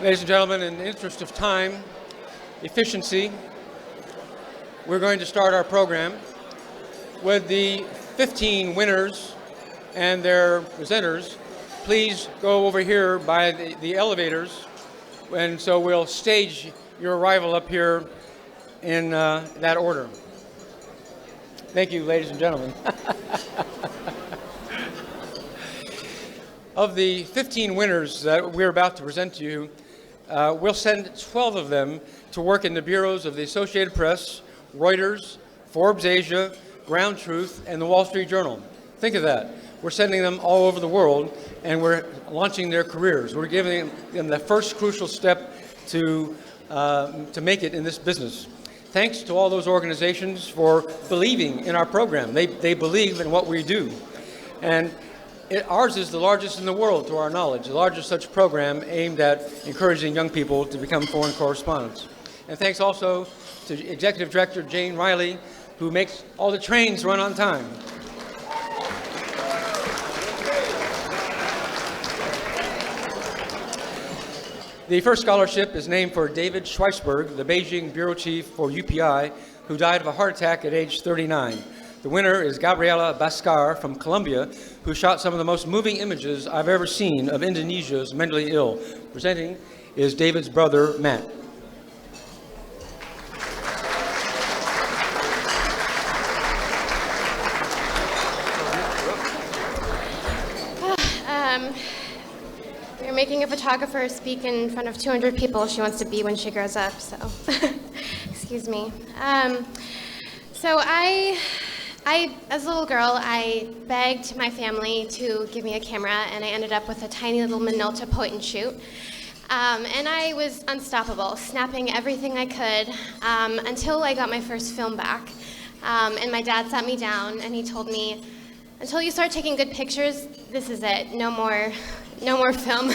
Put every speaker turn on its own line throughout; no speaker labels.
Ladies and gentlemen, in the interest of time, efficiency, we're going to start our program with the 15 winners and their presenters. Please go over here by the elevators, and so we'll stage your arrival up here in that order. Thank you, ladies and gentlemen. Of the 15 winners that we're about to present to you, we'll send 12 of them to work in the bureaus of the Associated Press, Reuters, Forbes Asia, Ground Truth, and the Wall Street Journal. Think of that. We're sending them all over the world, and we're launching their careers. We're giving them the first crucial step to make it in this business. Thanks to all those organizations for believing in our program. They believe in what we do. And ours is the largest in the world, to our knowledge, the largest such program aimed at encouraging young people to become foreign correspondents. And thanks also to Executive Director Jane Riley, who makes all the trains run on time. The first scholarship is named for David Schweisberg, the Beijing bureau chief for UPI, who died of a heart attack at age 39. The winner is Gabriela Baskar from Colombia, who shot some of the most moving images I've ever seen of Indonesia's mentally ill. Presenting is David's brother, Matt.
You're making a photographer speak in front of 200 people she wants to be when she grows up, so excuse me. As a little girl, I begged my family to give me a camera, and I ended up with a tiny little Minolta point and shoot. And I was unstoppable, snapping everything I could until I got my first film back. And my dad sat me down, and he told me, until you start taking good pictures, this is it, no more film.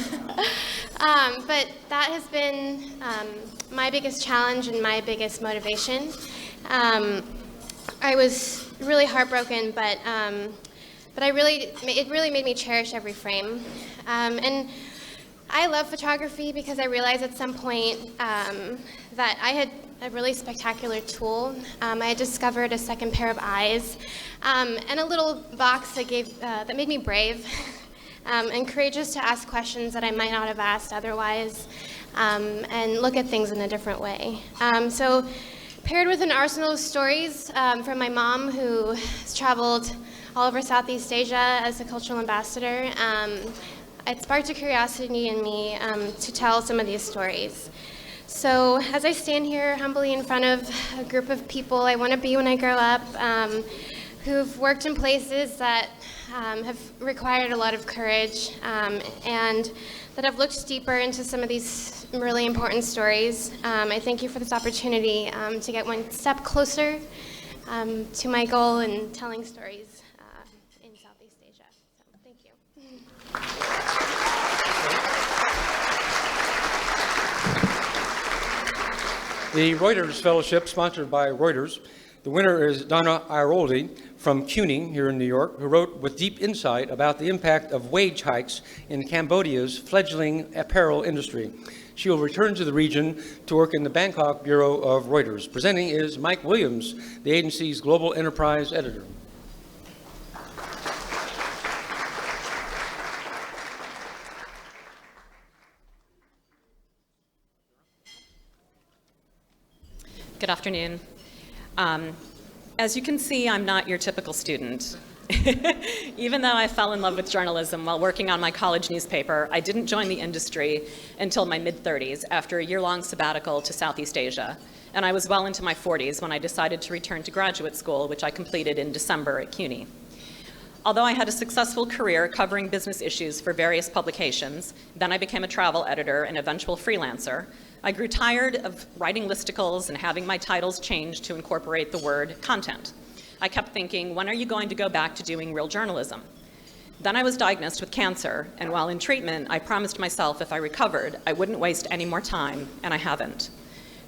But that has been my biggest challenge and my biggest motivation. I was really heartbroken, but it really made me cherish every frame. And I love photography because I realized at some point that I had a really spectacular tool. I had discovered a second pair of eyes and a little box that made me brave and courageous to ask questions that I might not have asked otherwise, and look at things in a different way. So, paired with an arsenal of stories from my mom, who has traveled all over Southeast Asia as a cultural ambassador, it sparked a curiosity in me to tell some of these stories. So as I stand here humbly in front of a group of people I want to be when I grow up, who've worked in places that have required a lot of courage, and that have looked deeper into some of these really important stories. I thank you for this opportunity to get one step closer to my goal in telling stories in Southeast Asia. So thank you.
The Reuters Fellowship, sponsored by Reuters. The winner is Donna Iroldi from CUNY here in New York, who wrote with deep insight about the impact of wage hikes in Cambodia's fledgling apparel industry. She will return to the region to work in the Bangkok bureau of Reuters. Presenting is Mike Williams, the agency's global enterprise editor.
Good afternoon. As you can see, I'm not your typical student. Even though I fell in love with journalism while working on my college newspaper, I didn't join the industry until my mid-30s after a year-long sabbatical to Southeast Asia. And I was well into my 40s when I decided to return to graduate school, which I completed in December at CUNY. Although I had a successful career covering business issues for various publications, then I became a travel editor and eventual freelancer, I grew tired of writing listicles and having my titles changed to incorporate the word content. I kept thinking, when are you going to go back to doing real journalism? Then I was diagnosed with cancer, and while in treatment, I promised myself if I recovered, I wouldn't waste any more time, and I haven't.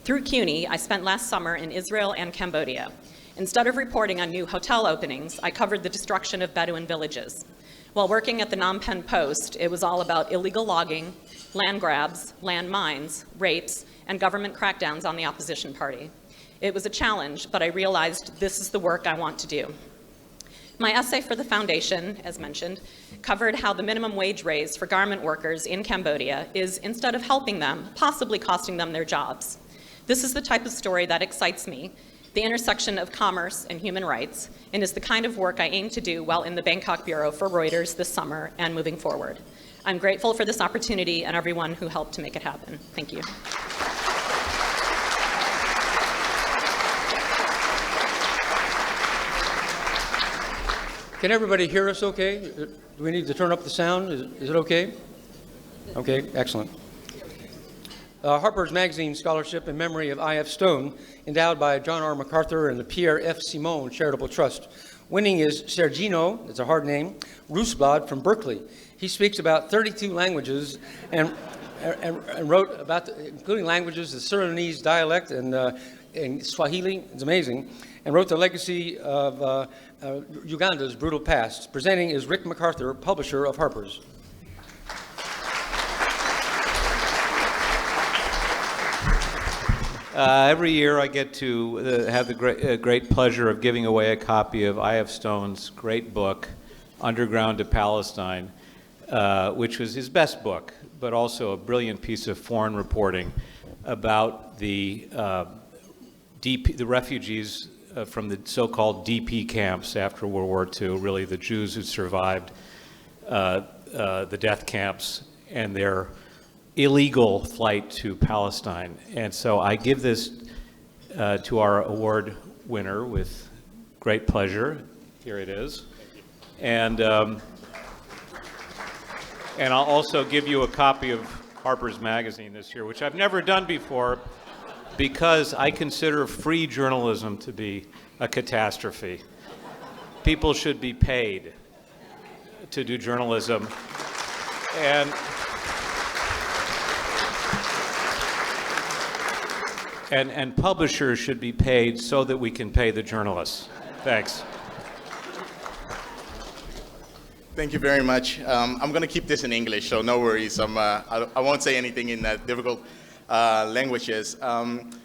Through CUNY, I spent last summer in Israel and Cambodia. Instead of reporting on new hotel openings, I covered the destruction of Bedouin villages. While working at the Phnom Penh Post, it was all about illegal logging, land grabs, land mines, rapes, and government crackdowns on the opposition party. It was a challenge, but I realized this is the work I want to do. My essay for the foundation, as mentioned, covered how the minimum wage raise for garment workers in Cambodia is, instead of helping them, possibly costing them their jobs. This is the type of story that excites me, the intersection of commerce and human rights, and is the kind of work I aim to do while in the Bangkok Bureau for Reuters this summer and moving forward. I'm grateful for this opportunity and everyone who helped to make it happen. Thank you.
Can everybody hear us okay? Do we need to turn up the sound? Is it okay? Okay, excellent. Harper's Magazine Scholarship in memory of I.F. Stone, endowed by John R. MacArthur and the Pierre F. Simon Charitable Trust. Winning is Sergino, it's a hard name, Roosblad from Berkeley. He speaks about 32 languages and wrote about, including languages, the Surinamese dialect and Swahili, it's amazing, and wrote the legacy of Uganda's brutal past. Presenting is Rick MacArthur, publisher of Harper's.
Every year I get to have the great pleasure of giving away a copy of I.F. Stone's great book, Underground to Palestine, which was his best book, but also a brilliant piece of foreign reporting about the refugees from the so-called DP camps after World War II, really the Jews who survived the death camps and their illegal flight to Palestine. And so I give this to our award winner with great pleasure. Here it is. And I'll also give you a copy of Harper's Magazine this year, which I've never done before, because I consider free journalism to be a catastrophe. People should be paid to do journalism. And publishers should be paid so that we can pay the journalists. Thanks.
Thank you very much. I'm going to keep this in English, so no worries. I won't say anything in difficult languages.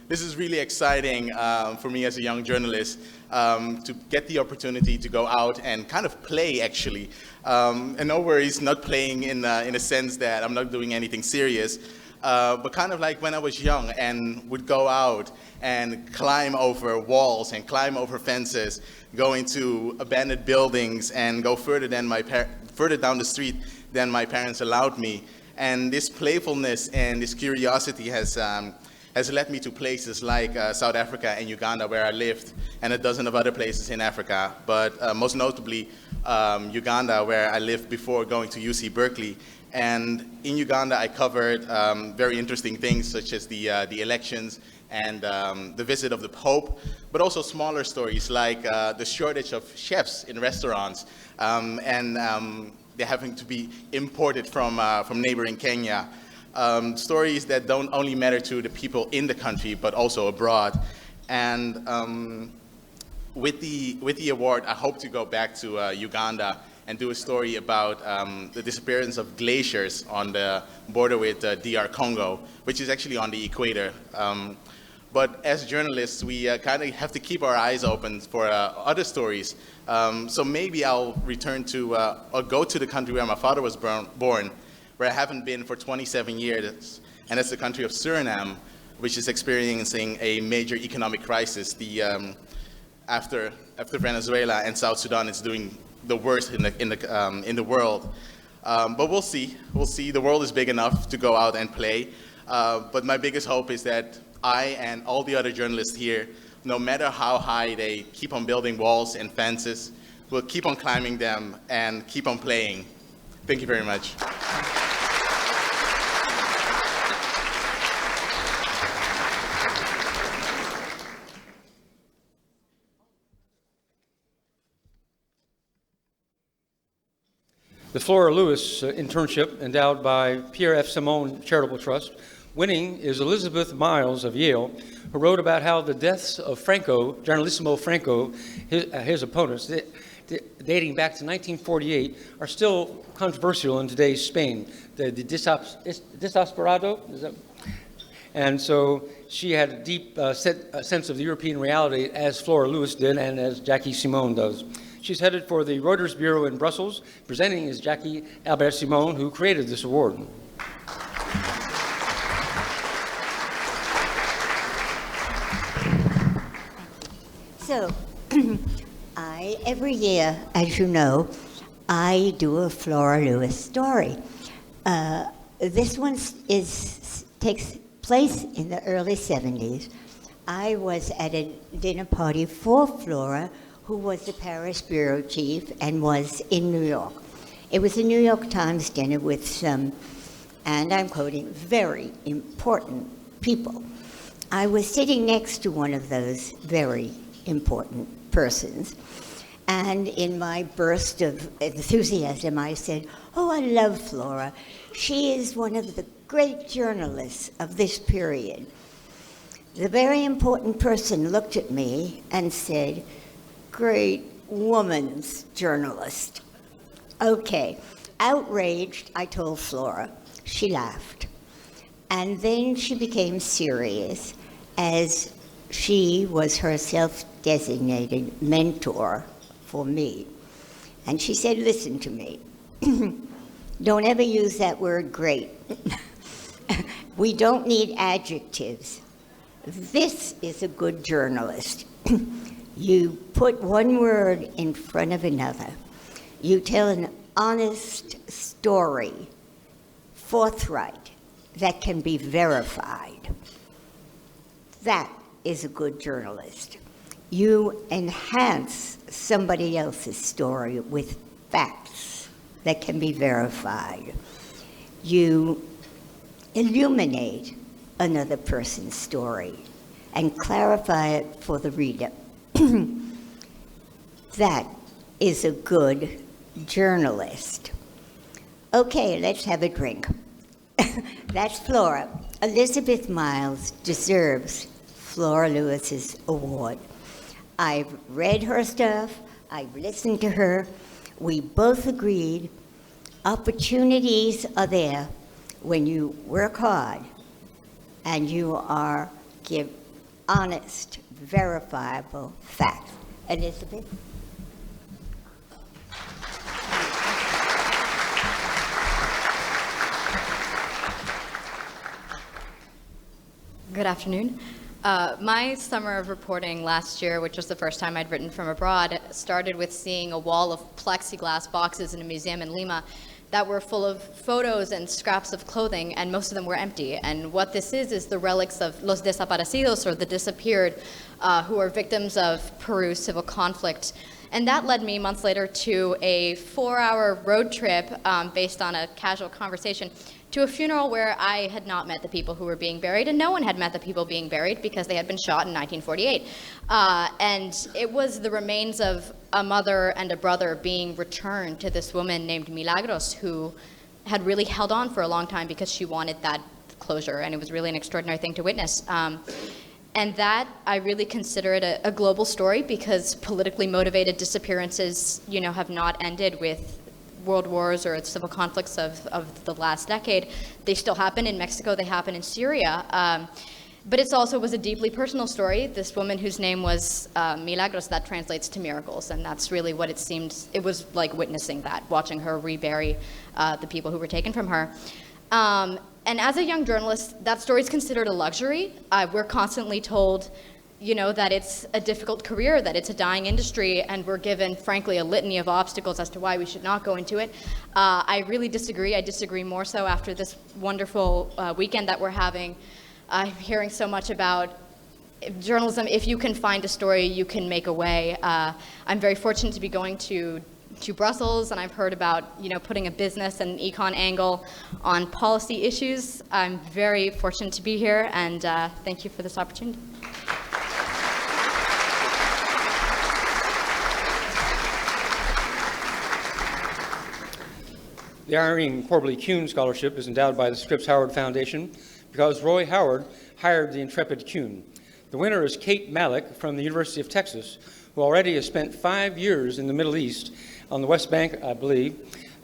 This is really exciting for me as a young journalist to get the opportunity to go out and kind of play, actually. And no worries, not playing in a sense that I'm not doing anything serious, but kind of like when I was young and would go out and climb over walls and climb over fences, go into abandoned buildings and go further down the street than my parents allowed me. And this playfulness and this curiosity has led me to places like South Africa and Uganda, where I lived, and a dozen of other places in Africa, but most notably Uganda, where I lived before going to UC Berkeley. And in Uganda, I covered very interesting things, such as the elections and the visit of the Pope, but also smaller stories like the shortage of chefs in restaurants, and they're having to be imported from neighboring Kenya. Stories that don't only matter to the people in the country, but also abroad. And with the award, I hope to go back to Uganda and do a story about the disappearance of glaciers on the border with DR Congo, which is actually on the equator. But as journalists, we kind of have to keep our eyes open for other stories. So maybe I'll return to, or go to the country where my father was born, where I haven't been for 27 years, and that's the country of Suriname, which is experiencing a major economic crisis. After Venezuela and South Sudan, it's doing the worst in the world. But we'll see. We'll see. The world is big enough to go out and play. But my biggest hope is that I and all the other journalists here, no matter how high they keep on building walls and fences, will keep on climbing them and keep on playing. Thank you very much.
The Flora Lewis internship, endowed by Pierre F. Simon Charitable Trust. Winning is Elizabeth Miles of Yale, who wrote about how the deaths of Franco, Generalissimo Franco, his opponents, dating back to 1948 are still controversial in today's Spain. The Desesperado, is that? And so she had a deep sense of the European reality, as Flora Lewis did and as Jackie Simone does. She's headed for the Reuters Bureau in Brussels. Presenting is Jackie Albert Simone, who created this award.
So, every year, as you know, I do a Flora Lewis story. This one takes place in the early 70s. I was at a dinner party for Flora, who was the Paris bureau chief and was in New York. It was a New York Times dinner with some, and I'm quoting, very important people. I was sitting next to one of those very important persons, and in my burst of enthusiasm, I said, "Oh, I love Flora. She is one of the great journalists of this period." The very important person looked at me and said, "Great woman's journalist." Okay, outraged, I told Flora. She laughed. And then she became serious, as she was her self-designated mentor for me. And she said, "Listen to me. Don't ever use that word great. We don't need adjectives. This is a good journalist. You put one word in front of another. You tell an honest story, forthright, that can be verified. That is a good journalist. You enhance somebody else's story with facts that can be verified. You illuminate another person's story and clarify it for the reader. That is a good journalist." Okay, let's have a drink. That's Flora. Elizabeth Miles deserves Flora Lewis's award. I've read her stuff, I've listened to her. We both agreed opportunities are there when you work hard and you give honest, verifiable facts. Elizabeth?
Good afternoon. My summer of reporting last year, which was the first time I'd written from abroad, started with seeing a wall of plexiglass boxes in a museum in Lima that were full of photos and scraps of clothing, and most of them were empty. And what this is the relics of los desaparecidos, or the disappeared, who are victims of Peru's civil conflict. And that led me months later to a 4-hour road trip based on a casual conversation to a funeral where I had not met the people who were being buried, and no one had met the people being buried because they had been shot in 1948. And it was the remains of a mother and a brother being returned to this woman named Milagros, who had really held on for a long time because she wanted that closure, and it was really an extraordinary thing to witness. And that, I really consider it a global story, because politically motivated disappearances, have not ended with world wars or civil conflicts of the last decade. They still happen in Mexico, they happen in Syria. But it also was a deeply personal story. This woman whose name was Milagros, that translates to miracles, and that's really what it seemed. It was like witnessing that, watching her rebury the people who were taken from her. And as a young journalist, that story is considered a luxury. We're constantly told, that it's a difficult career, that it's a dying industry, and we're given, frankly, a litany of obstacles as to why we should not go into it. I really disagree. I disagree more so after this wonderful weekend that we're having. I'm hearing so much about journalism. If you can find a story, you can make a way. I'm very fortunate to be going to Brussels, and I've heard about putting a business and an econ angle on policy issues. I'm very fortunate to be here, and thank you for this opportunity.
The Irene Corbally Kuhn Scholarship is endowed by the Scripps Howard Foundation because Roy Howard hired the intrepid Kuhn. The winner is Kate Malik from the University of Texas, who already has spent 5 years in the Middle East, on the West Bank, I believe,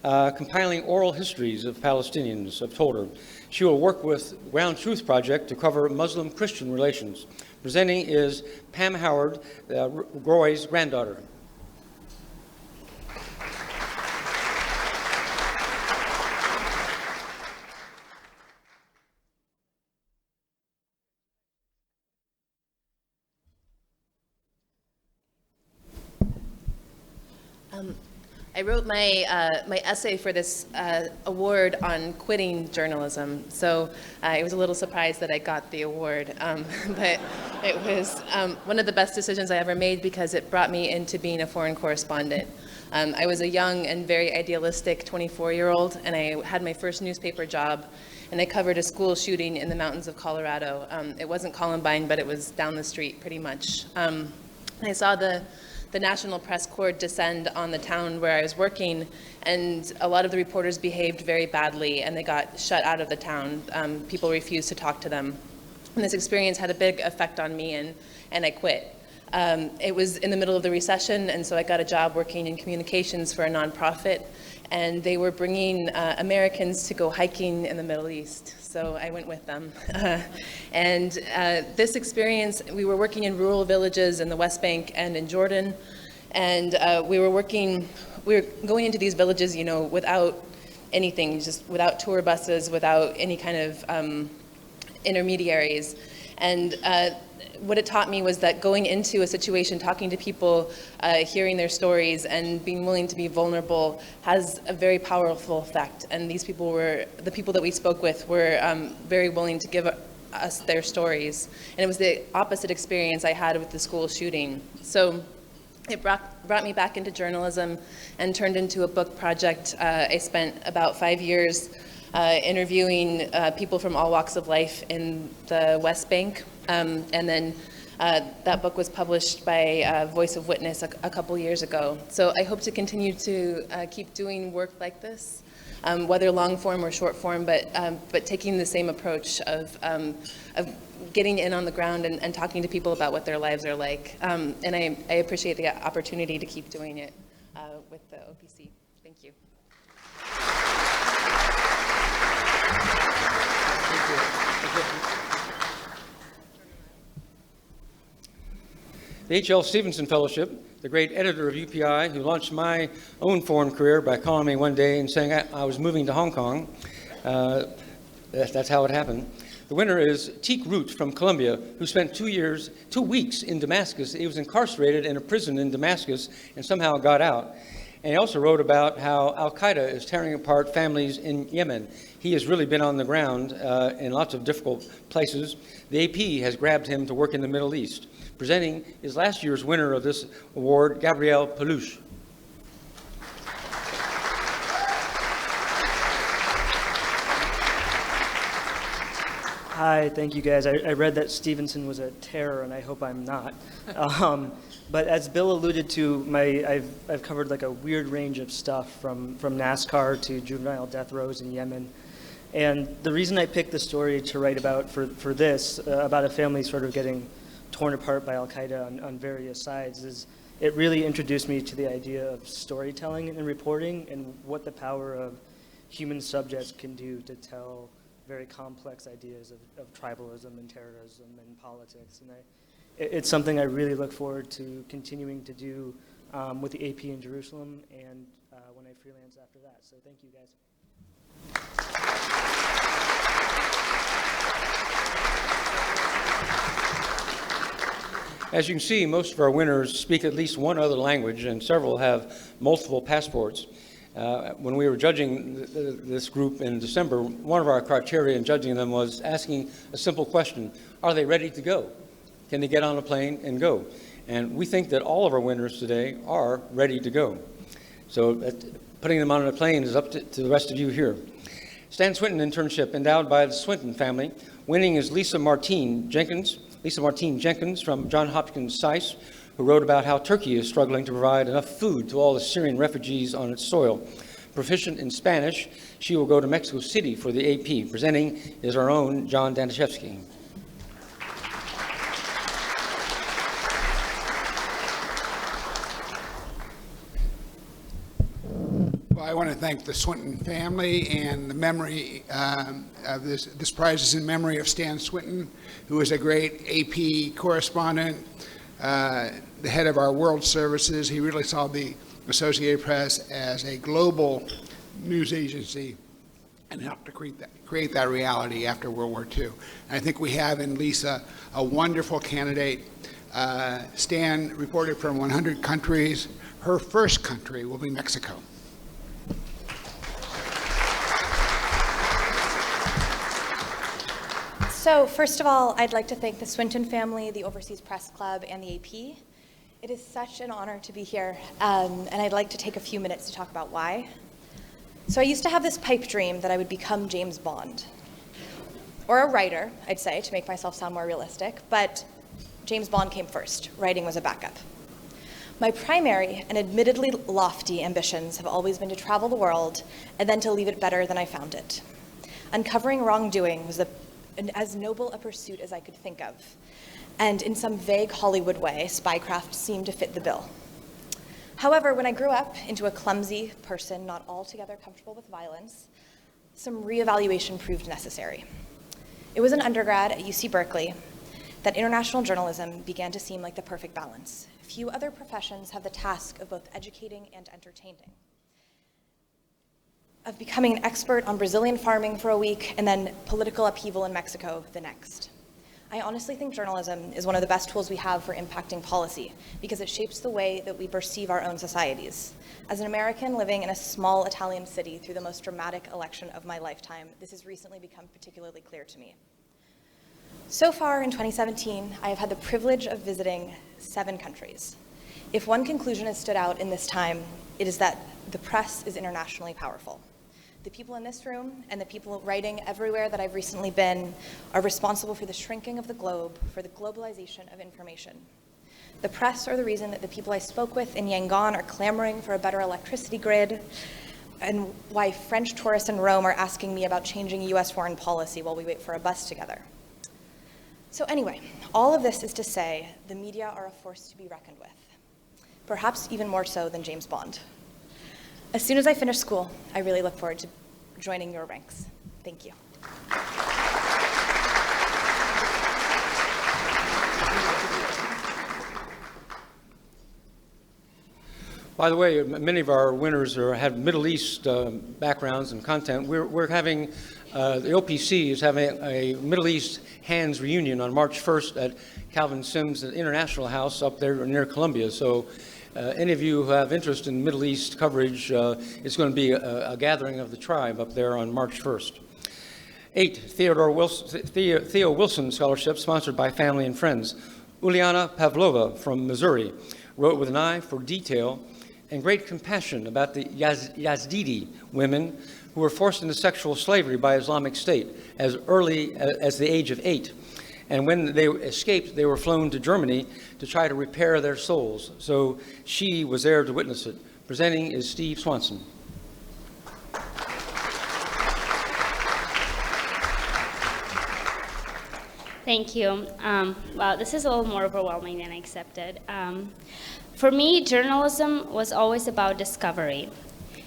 compiling oral histories of Palestinians, I've told her. She will work with Ground Truth Project to cover Muslim-Christian relations. Presenting is Pam Howard, Roy's granddaughter.
I wrote my essay for this award on quitting journalism, so I was a little surprised that I got the award, but it was one of the best decisions I ever made because it brought me into being a foreign correspondent. I was a young and very idealistic 24-year-old, and I had my first newspaper job, and I covered a school shooting in the mountains of Colorado. It wasn't Columbine, but it was down the street pretty much. I saw the National Press Corps descend on the town where I was working, and a lot of the reporters behaved very badly, and they got shut out of the town. People refused to talk to them. And this experience had a big effect on me, and I quit. It was in the middle of the recession, and so I got a job working in communications for a nonprofit, and they were bringing Americans to go hiking in the Middle East. So I went with them. This experience, we were working in rural villages in the West Bank and in Jordan, and we were going into these villages, you know, without anything, just without tour buses, without any kind of intermediaries. And what it taught me was that going into a situation, talking to people, hearing their stories, and being willing to be vulnerable has a very powerful effect. And these people the people that we spoke with were very willing to give us their stories. And it was the opposite experience I had with the school shooting. So it brought me back into journalism and turned into a book project. I spent about 5 years interviewing people from all walks of life in the West Bank. And then that book was published by Voice of Witness a couple years ago. So I hope to continue to keep doing work like this, whether long form or short form, but taking the same approach of getting in on the ground and talking to people about what their lives are like. And I appreciate the opportunity to keep doing it with the OPC. Thank you.
The H.L. Stevenson Fellowship, the great editor of UPI, who launched my own foreign career by calling me one day and saying I was moving to Hong Kong. That's how it happened. The winner is Teek Root from Colombia, who spent 2 weeks in Damascus. He was incarcerated in a prison in Damascus and somehow got out. And he also wrote about how Al-Qaeda is tearing apart families in Yemen. He has really been on the ground in lots of difficult places. The AP has grabbed him to work in the Middle East. Presenting is last year's winner of this award, Gabrielle Peluche.
Hi, thank you guys. I read that Stevenson was a terror, and I hope I'm not. But as Bill alluded to, I've covered like a weird range of stuff from NASCAR to juvenile death rows in Yemen. And the reason I picked the story to write about for this, about a family sort of getting torn apart by Al-Qaeda on various sides, is it really introduced me to the idea of storytelling and reporting and what the power of human subjects can do to tell very complex ideas of tribalism and terrorism and politics. And it's something I really look forward to continuing to do with the AP in Jerusalem and when I freelance after that. So thank you guys.
As you can see, most of our winners speak at least one other language, and several have multiple passports. When we were judging this group in December, one of our criteria in judging them was asking a simple question: are they ready to go? Can they get on a plane and go? And we think that all of our winners today are ready to go. So putting them on a plane is up to the rest of you here. Stan Swinton internship endowed by the Swinton family. Winning is Lisa Martine Jenkins from Johns Hopkins SAIS, who wrote about how Turkey is struggling to provide enough food to all the Syrian refugees on its soil. Proficient in Spanish, she will go to Mexico City for the AP. Presenting is our own John
to thank the Swinton family, and the memory of this prize is in memory of Stan Swinton, who was a great AP correspondent, the head of our world services. He really saw the Associated Press as a global news agency and helped to create that reality after World War II. And I think we have in Lisa a wonderful candidate. Stan reported from 100 countries. Her first country will be Mexico.
So first of all, I'd like to thank the Swinton family, the Overseas Press Club, and the AP. It is such an honor to be here, and I'd like to take a few minutes to talk about why. So I used to have this pipe dream that I would become James Bond, or a writer, I'd say, to make myself sound more realistic, but James Bond came first. Writing was a backup. My primary and admittedly lofty ambitions have always been to travel the world and then to leave it better than I found it. Uncovering wrongdoing was as noble a pursuit as I could think of, and in some vague Hollywood way, spycraft seemed to fit the bill. However, when I grew up into a clumsy person not altogether comfortable with violence, some reevaluation proved necessary. It was an undergrad at UC Berkeley that international journalism began to seem like the perfect balance. Few other professions have the task of both educating and entertaining, of becoming an expert on Brazilian farming for a week and then political upheaval in Mexico the next. I honestly think journalism is one of the best tools we have for impacting policy because it shapes the way that we perceive our own societies. As an American living in a small Italian city through the most dramatic election of my lifetime, this has recently become particularly clear to me. So far in 2017, I have had the privilege of visiting 7 countries. If one conclusion has stood out in this time, it is that the press is internationally powerful. The people in this room and the people writing everywhere that I've recently been are responsible for the shrinking of the globe, for the globalization of information. The press are the reason that the people I spoke with in Yangon are clamoring for a better electricity grid, and why French tourists in Rome are asking me about changing US foreign policy while we wait for a bus together. So anyway, all of this is to say the media are a force to be reckoned with, perhaps even more so than James Bond. As soon as I finish school, I really look forward to joining your ranks. Thank you.
By the way, many of our winners have Middle East backgrounds and content. We're having, the OPC is having a Middle East Hands reunion on March 1st at Calvin Sims International House up there near Columbia. So any of you who have interest in Middle East coverage, it's going to be a gathering of the tribe up there on March 1st. 8, Theo Wilson Scholarship, sponsored by family and friends. Uliana Pavlova from Missouri wrote with an eye for detail and great compassion about the Yazidi women who were forced into sexual slavery by Islamic State as early as the age of 8. And when they escaped, they were flown to Germany to try to repair their souls. So she was there to witness it. Presenting is Steve Swanson.
Thank you. Wow, this is a little more overwhelming than I accepted. For me, journalism was always about discovery.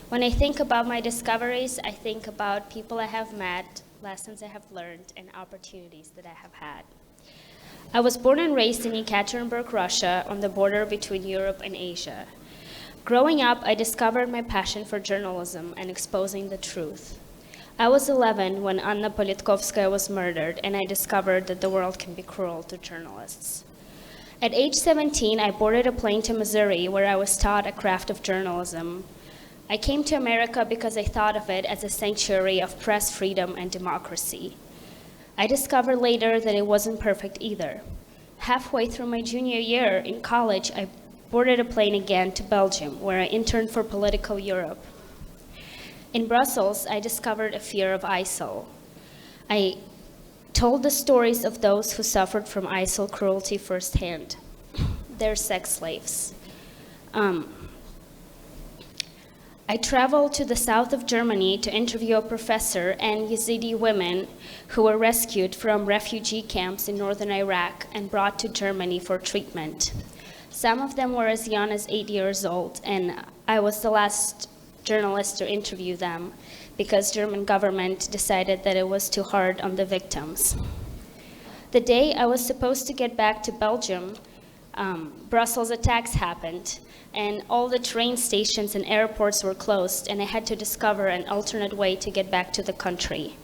When I think about my discoveries, I think about people I have met, lessons I have learned, and opportunities that I have had. I was born and raised in Ekaterinburg, Russia, on the border between Europe and Asia. Growing up, I discovered my passion for journalism and exposing the truth. I was 11 when Anna Politkovskaya was murdered, and I discovered that the world can be cruel to journalists. At age 17, I boarded a plane to Missouri, where I was taught a craft of journalism. I came to America because I thought of it as a sanctuary of press freedom and democracy. I discovered later that it wasn't perfect either. Halfway through my junior year in college, I boarded a plane again to Belgium, where I interned for Political Europe. In Brussels, I discovered a fear of ISIL. I told the stories of those who suffered from ISIL cruelty firsthand. They're sex slaves. I traveled to the south of Germany to interview a professor and Yazidi women who were rescued from refugee camps in northern Iraq and brought to Germany for treatment. Some of them were as young as 8 years old, and I was the last journalists to interview them because German government decided that it was too hard on the victims. The day I was supposed to get back to Belgium, Brussels attacks happened, and all the train stations and airports were closed, and I had to discover an alternate way to get back to the country.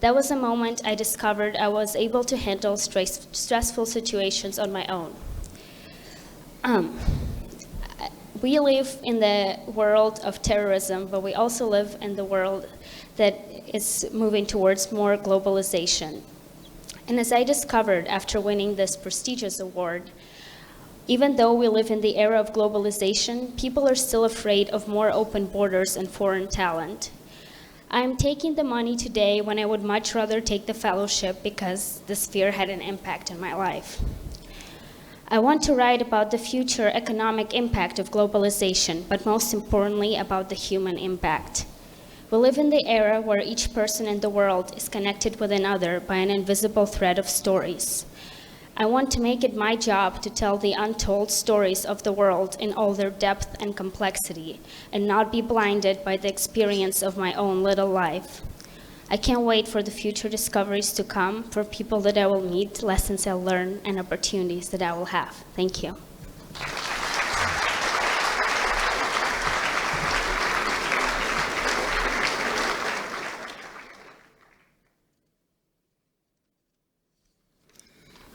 That was a moment I discovered I was able to handle stressful situations on my own. We live in the world of terrorism, but we also live in the world that is moving towards more globalization. And as I discovered after winning this prestigious award, even though we live in the era of globalization, people are still afraid of more open borders and foreign talent. I'm taking the money today when I would much rather take the fellowship because this fear had an impact in my life. I want to write about the future economic impact of globalization, but most importantly about the human impact. We live in the era where each person in the world is connected with another by an invisible thread of stories. I want to make it my job to tell the untold stories of the world in all their depth and complexity, and not be blinded by the experience of my own little life. I can't wait for the future discoveries to come, for people that I will meet, lessons I'll learn, and opportunities that I will have. Thank you.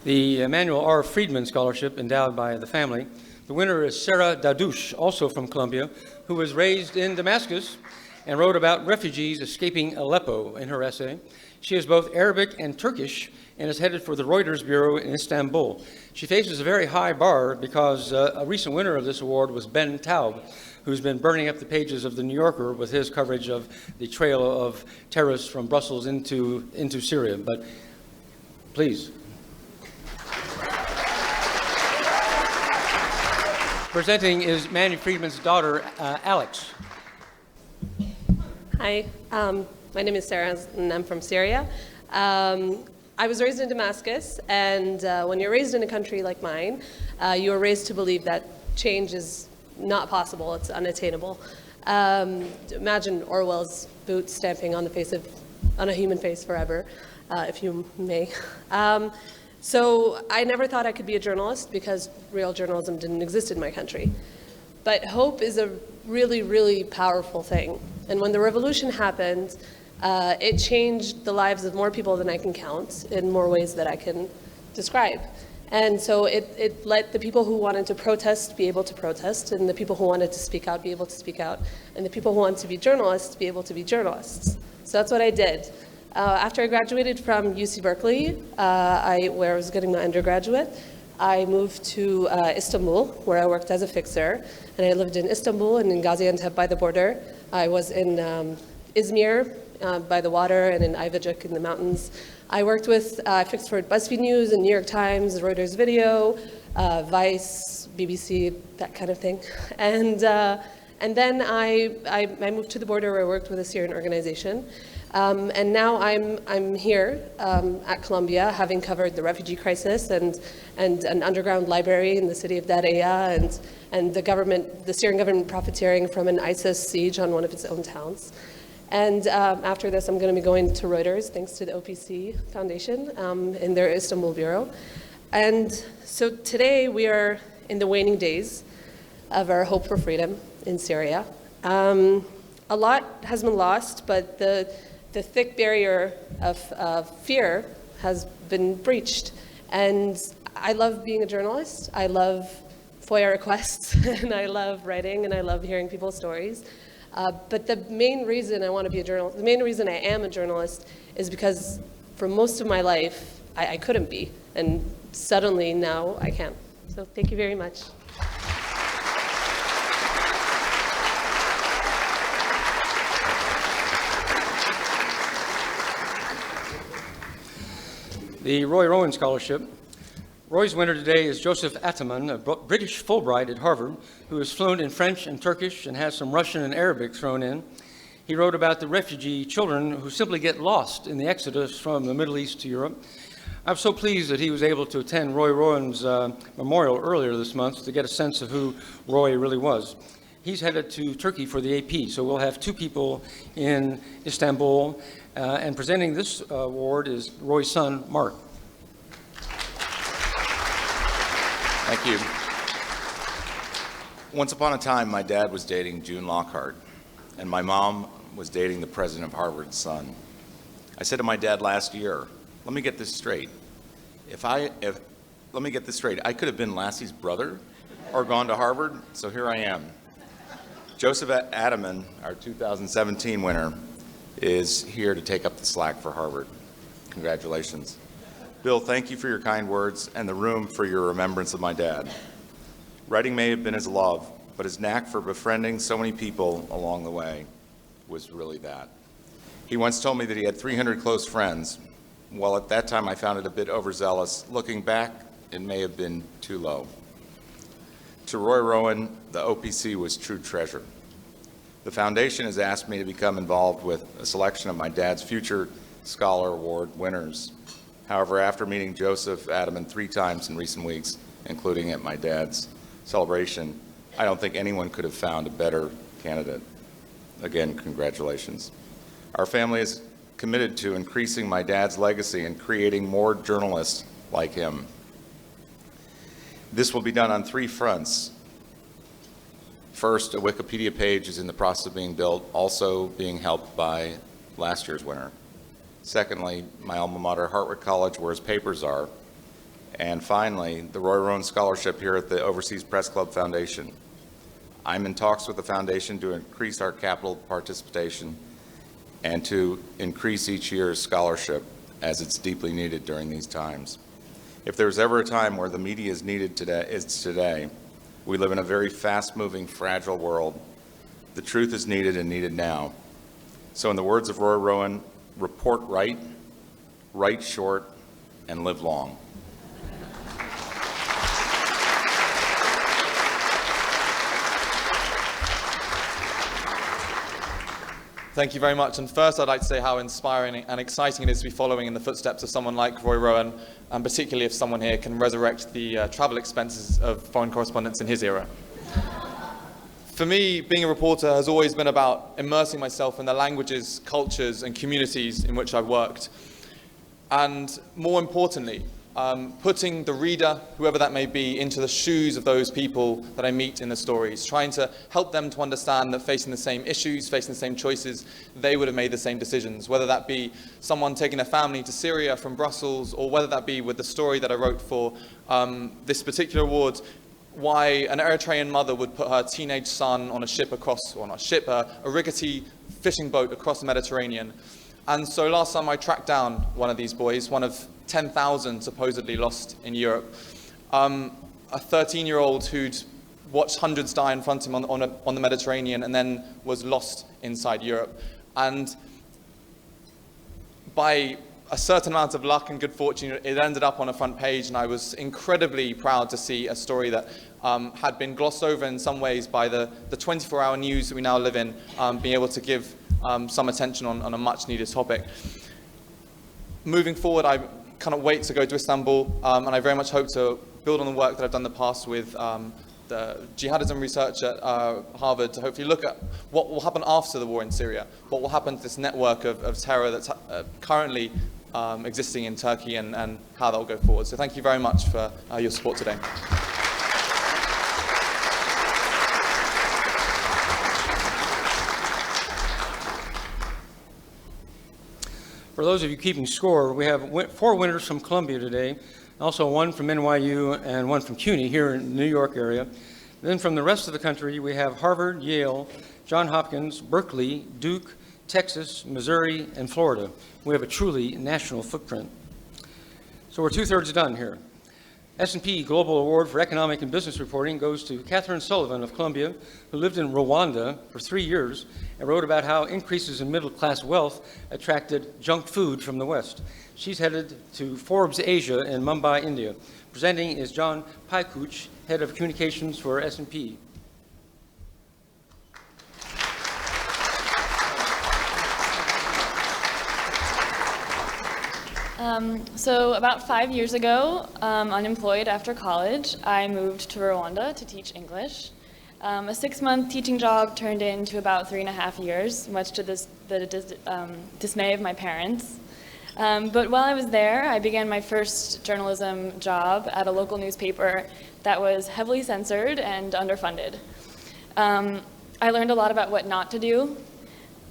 The Emanuel R. Friedman Scholarship endowed by the family. The winner is Sarah Dadouche, also from Colombia, who was raised in Damascus and wrote about refugees escaping Aleppo in her essay. She is both Arabic and Turkish and is headed for the Reuters Bureau in Istanbul. She faces a very high bar because a recent winner of this award was Ben Taub, who's been burning up the pages of The New Yorker with his coverage of the trail of terrorists from Brussels into Syria. But please. Presenting is Manny Friedman's daughter, Alex.
Hi, my name is Sarah, and I'm from Syria. I was raised in Damascus, and when you're raised in a country like mine, you are raised to believe that change is not possible, it's unattainable. Imagine Orwell's boots stamping on a human face forever, if you may. So I never thought I could be a journalist because real journalism didn't exist in my country. But hope is a really, really powerful thing. And when the revolution happened, it changed the lives of more people than I can count in more ways that I can describe. And so it let the people who wanted to protest be able to protest, and the people who wanted to speak out be able to speak out, and the people who wanted to be journalists be able to be journalists. So that's what I did. After I graduated from UC Berkeley, where I was getting my undergraduate, I moved to Istanbul, where I worked as a fixer. And I lived in Istanbul and in Gaziantep by the border. I was in Izmir by the water and in Ayvacık in the mountains. I fixed for BuzzFeed News and New York Times, Reuters Video, Vice, BBC, that kind of thing. And then I moved to the border where I worked with a Syrian organization. And now I'm here at Columbia, having covered the refugee crisis and an underground library in the city of Daraya and the Syrian government profiteering from an ISIS siege on one of its own towns. And after this, I'm going to be going to Reuters, thanks to the OPC Foundation in their Istanbul bureau. And so today we are in the waning days of our hope for freedom in Syria. A lot has been lost, but the thick barrier of fear has been breached. And I love being a journalist. I love FOIA requests, and I love writing, and I love hearing people's stories. But the main reason I want to be a journalist, the main reason I am a journalist is because for most of my life, I couldn't be. And suddenly now I can. So thank you very much.
The Roy Rowan Scholarship. Roy's winner today is Joseph Ataman, a British Fulbright at Harvard, who is fluent in French and Turkish and has some Russian and Arabic thrown in. He wrote about the refugee children who simply get lost in the exodus from the Middle East to Europe. I'm so pleased that he was able to attend Roy Rowan's memorial earlier this month to get a sense of who Roy really was. He's headed to Turkey for the AP, so we'll have two people in Istanbul. And presenting this award is Roy's son, Mark.
Thank you. Once upon a time, my dad was dating June Lockhart, and my mom was dating the president of Harvard's son. I said to my dad last year, let me get this straight. Let me get this straight. I could have been Lassie's brother or gone to Harvard, so here I am. Joseph Adaman, our 2017 winner, is here to take up the slack for Harvard. Congratulations. Bill, thank you for your kind words and the room for your remembrance of my dad. Writing may have been his love, but his knack for befriending so many people along the way was really that. He once told me that he had 300 close friends. Well, at that time I found it a bit overzealous. Looking back, it may have been too low. To Roy Rowan, the OPC was true treasure. The foundation has asked me to become involved with a selection of my dad's future Scholar Award winners. However, after meeting Joseph Adaman 3 times in recent weeks, including at my dad's celebration, I don't think anyone could have found a better candidate. Again, congratulations. Our family is committed to increasing my dad's legacy and creating more journalists like him. This will be done on 3 fronts. First, a Wikipedia page is in the process of being built, also being helped by last year's winner. Secondly, my alma mater, Hartwick College, where his papers are. And finally, the Roy Rowan Scholarship here at the Overseas Press Club Foundation. I'm in talks with the foundation to increase our capital participation and to increase each year's scholarship as it's deeply needed during these times. If there's ever a time where the media is needed today, it's today. We live in a very fast-moving, fragile world. The truth is needed and needed now. So in the words of Roy Rowan, report right, write short, and live long.
Thank you very much. And first, I'd like to say how inspiring and exciting it is to be following in the footsteps of someone like Roy Rowan, and particularly if someone here can resurrect the travel expenses of foreign correspondents in his era. For me, being a reporter has always been about immersing myself in the languages, cultures, and communities in which I've worked. And more importantly, putting the reader, whoever that may be, into the shoes of those people that I meet in the stories, trying to help them to understand that facing the same issues, facing the same choices, they would have made the same decisions, whether that be someone taking a family to Syria from Brussels, or whether that be with the story that I wrote for this particular award, why an Eritrean mother would put her teenage son on a ship across, or not a ship, a rickety fishing boat across the Mediterranean. And so last time I tracked down one of these boys, one of 10,000 supposedly lost in Europe, a 13-year-old who'd watched hundreds die in front of him on the Mediterranean and then was lost inside Europe. And by a certain amount of luck and good fortune, it ended up on a front page, and I was incredibly proud to see a story that had been glossed over in some ways by the 24-hour news that we now live in, being able to give some attention on a much-needed topic. Moving forward, I cannot wait to go to Istanbul, and I very much hope to build on the work that I've done in the past with the jihadism research at Harvard to hopefully look at what will happen after the war in Syria, what will happen to this network of terror that's currently existing in Turkey, and how that will go forward. So thank you very much for your support today.
For those of you keeping score, we have 4 winners from Columbia today, also 1 from NYU and 1 from CUNY here in the New York area. Then from the rest of the country, we have Harvard, Yale, Johns Hopkins, Berkeley, Duke, Texas, Missouri, and Florida. We have a truly national footprint. So we're 2/3 done here. S&P Global Award for Economic and Business Reporting goes to Catherine Sullivan of Columbia, who lived in Rwanda for 3 years and wrote about how increases in middle-class wealth attracted junk food from the West. She's headed to Forbes Asia in Mumbai, India. Presenting is John Paikuch, Head of Communications for S&P.
So about 5 years ago, unemployed after college, I moved to Rwanda to teach English. A 6-month teaching job turned into about 3.5 years, much to the dismay of my parents. But while I was there, I began my first journalism job at a local newspaper that was heavily censored and underfunded. I learned a lot about what not to do.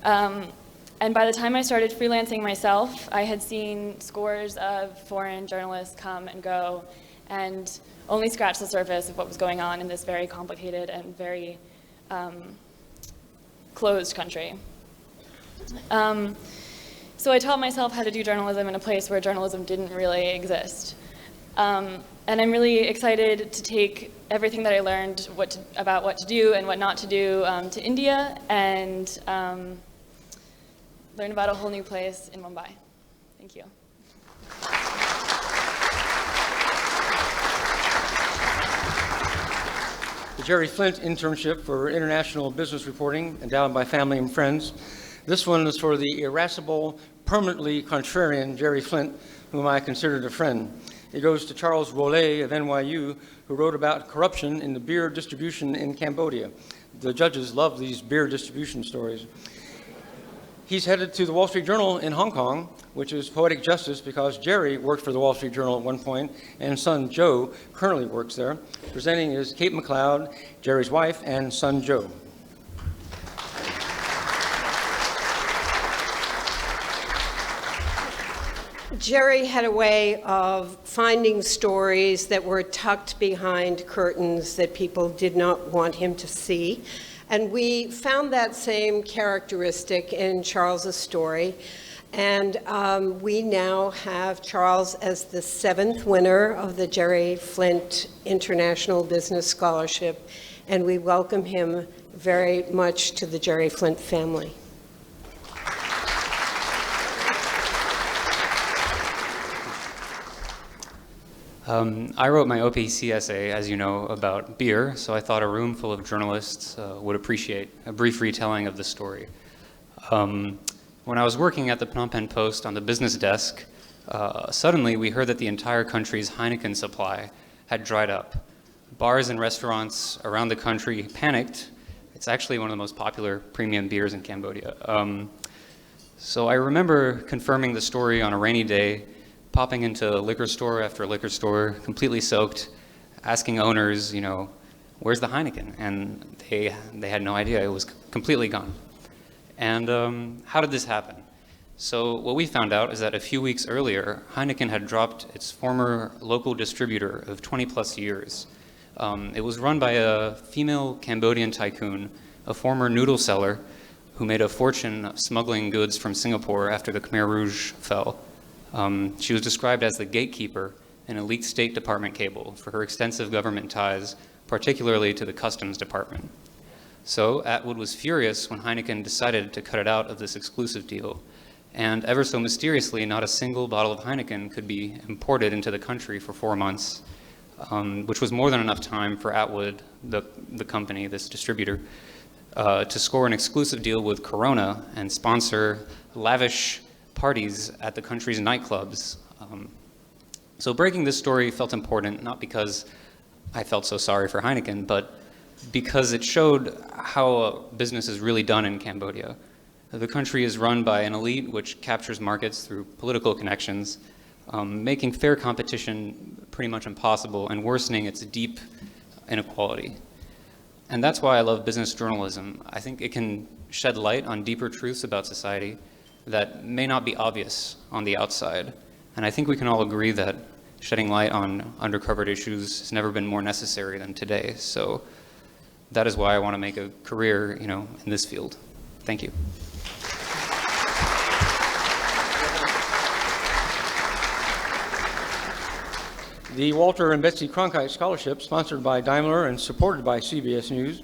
And by the time I started freelancing myself, I had seen scores of foreign journalists come and go and only scratch the surface of what was going on in this very complicated and very closed country. So I taught myself how to do journalism in a place where journalism didn't really exist. And I'm really excited to take everything that I learned about what to do and what not to do to India and learn about a whole new place in Mumbai. Thank you.
The Jerry Flint Internship for International Business Reporting, endowed by family and friends. This one is for the irascible, permanently contrarian Jerry Flint, whom I considered a friend. It goes to Charles Rollet of NYU, who wrote about corruption in the beer distribution in Cambodia. The judges love these beer distribution stories. He's headed to the Wall Street Journal in Hong Kong, which is poetic justice because Jerry worked for the Wall Street Journal at one point, and son Joe currently works there. Presenting is Kate McLeod, Jerry's wife, and son Joe.
Jerry had a way of finding stories that were tucked behind curtains that people did not want him to see. And we found that same characteristic in Charles's story. And we now have Charles as the 7th winner of the Jerry Flint International Business Scholarship. And we welcome him very much to the Jerry Flint family.
I wrote my OPC essay, as you know, about beer, so I thought a room full of journalists would appreciate a brief retelling of the story. When I was working at the Phnom Penh Post on the business desk, suddenly we heard that the entire country's Heineken supply had dried up. Bars and restaurants around the country panicked. It's actually one of the most popular premium beers in Cambodia. So I remember confirming the story on a rainy day, popping into liquor store after liquor store, completely soaked, asking owners, you know, where's the Heineken? And they had no idea. It was completely gone. And how did this happen? So what we found out is that a few weeks earlier, Heineken had dropped its former local distributor of 20 plus years. It was run by a female Cambodian tycoon, a former noodle seller who made a fortune smuggling goods from Singapore after the Khmer Rouge fell. She was described as the gatekeeper in a leaked State Department cable for her extensive government ties, particularly to the Customs Department. So Atwood was furious when Heineken decided to cut it out of this exclusive deal. And ever so mysteriously, not a single bottle of Heineken could be imported into the country for 4 months, which was more than enough time for Atwood, the company, this distributor, to score an exclusive deal with Corona and sponsor lavish parties at the country's nightclubs. So breaking this story felt important, not because I felt so sorry for Heineken, but because it showed how business is really done in Cambodia. The country is run by an elite which captures markets through political connections, making fair competition pretty much impossible and worsening its deep inequality. And that's why I love business journalism. I think it can shed light on deeper truths about society that may not be obvious on the outside. And I think we can all agree that shedding light on undercovered issues has never been more necessary than today. So that is why I want to make a career, in this field. Thank you.
The Walter and Betsy Cronkite Scholarship, sponsored by Daimler and supported by CBS News.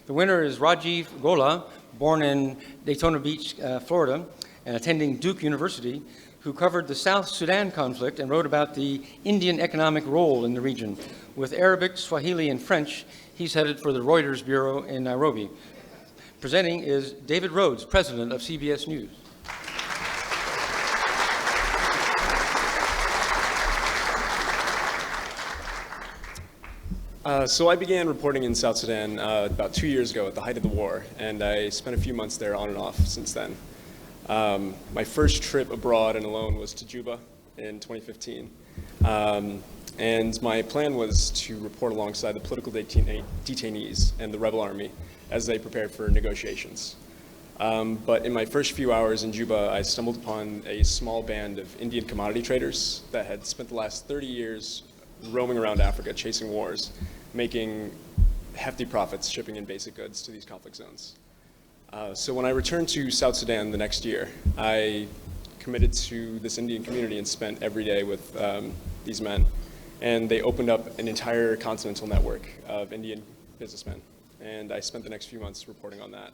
The winner is Rajiv Gola, born in Daytona Beach, Florida, and attending Duke University, who covered the South Sudan conflict and wrote about the Indian economic role in the region. With Arabic, Swahili, and French, he's headed for the Reuters Bureau in Nairobi. Presenting is David Rhodes, president of CBS News.
So I began reporting in South Sudan about 2 years ago at the height of the war, and I spent a few months there on and off since then. My first trip abroad and alone was to Juba in 2015. And my plan was to report alongside the political detainees and the rebel army as they prepared for negotiations. But in my first few hours in Juba, I stumbled upon a small band of Indian commodity traders that had spent the last 30 years roaming around Africa, chasing wars, making hefty profits shipping in basic goods to these conflict zones. So when I returned to South Sudan the next year, I committed to this Indian community and spent every day with these men. And they opened up an entire continental network of Indian businessmen. And I spent the next few months reporting on that.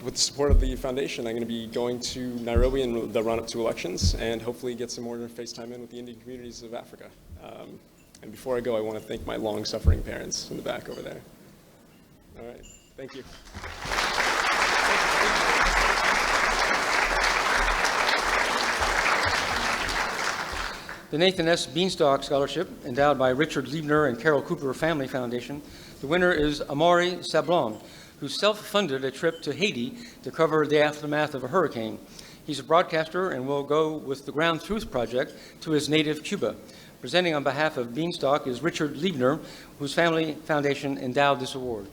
With the support of the foundation, I'm going to be going to Nairobi in the run-up to elections and hopefully get some more face time in with the Indian communities of Africa. And before I go, I want to thank my long-suffering parents in the back over there. All right, thank you.
The Nathan S. Beanstalk Scholarship, endowed by Richard Liebner and Carol Cooper Family Foundation. The winner is Amaury Sablon, who self-funded a trip to Haiti to cover the aftermath of a hurricane. He's a broadcaster and will go with the Ground Truth Project to his native Cuba. Presenting on behalf of Beanstalk is Richard Liebner, whose family foundation endowed this award.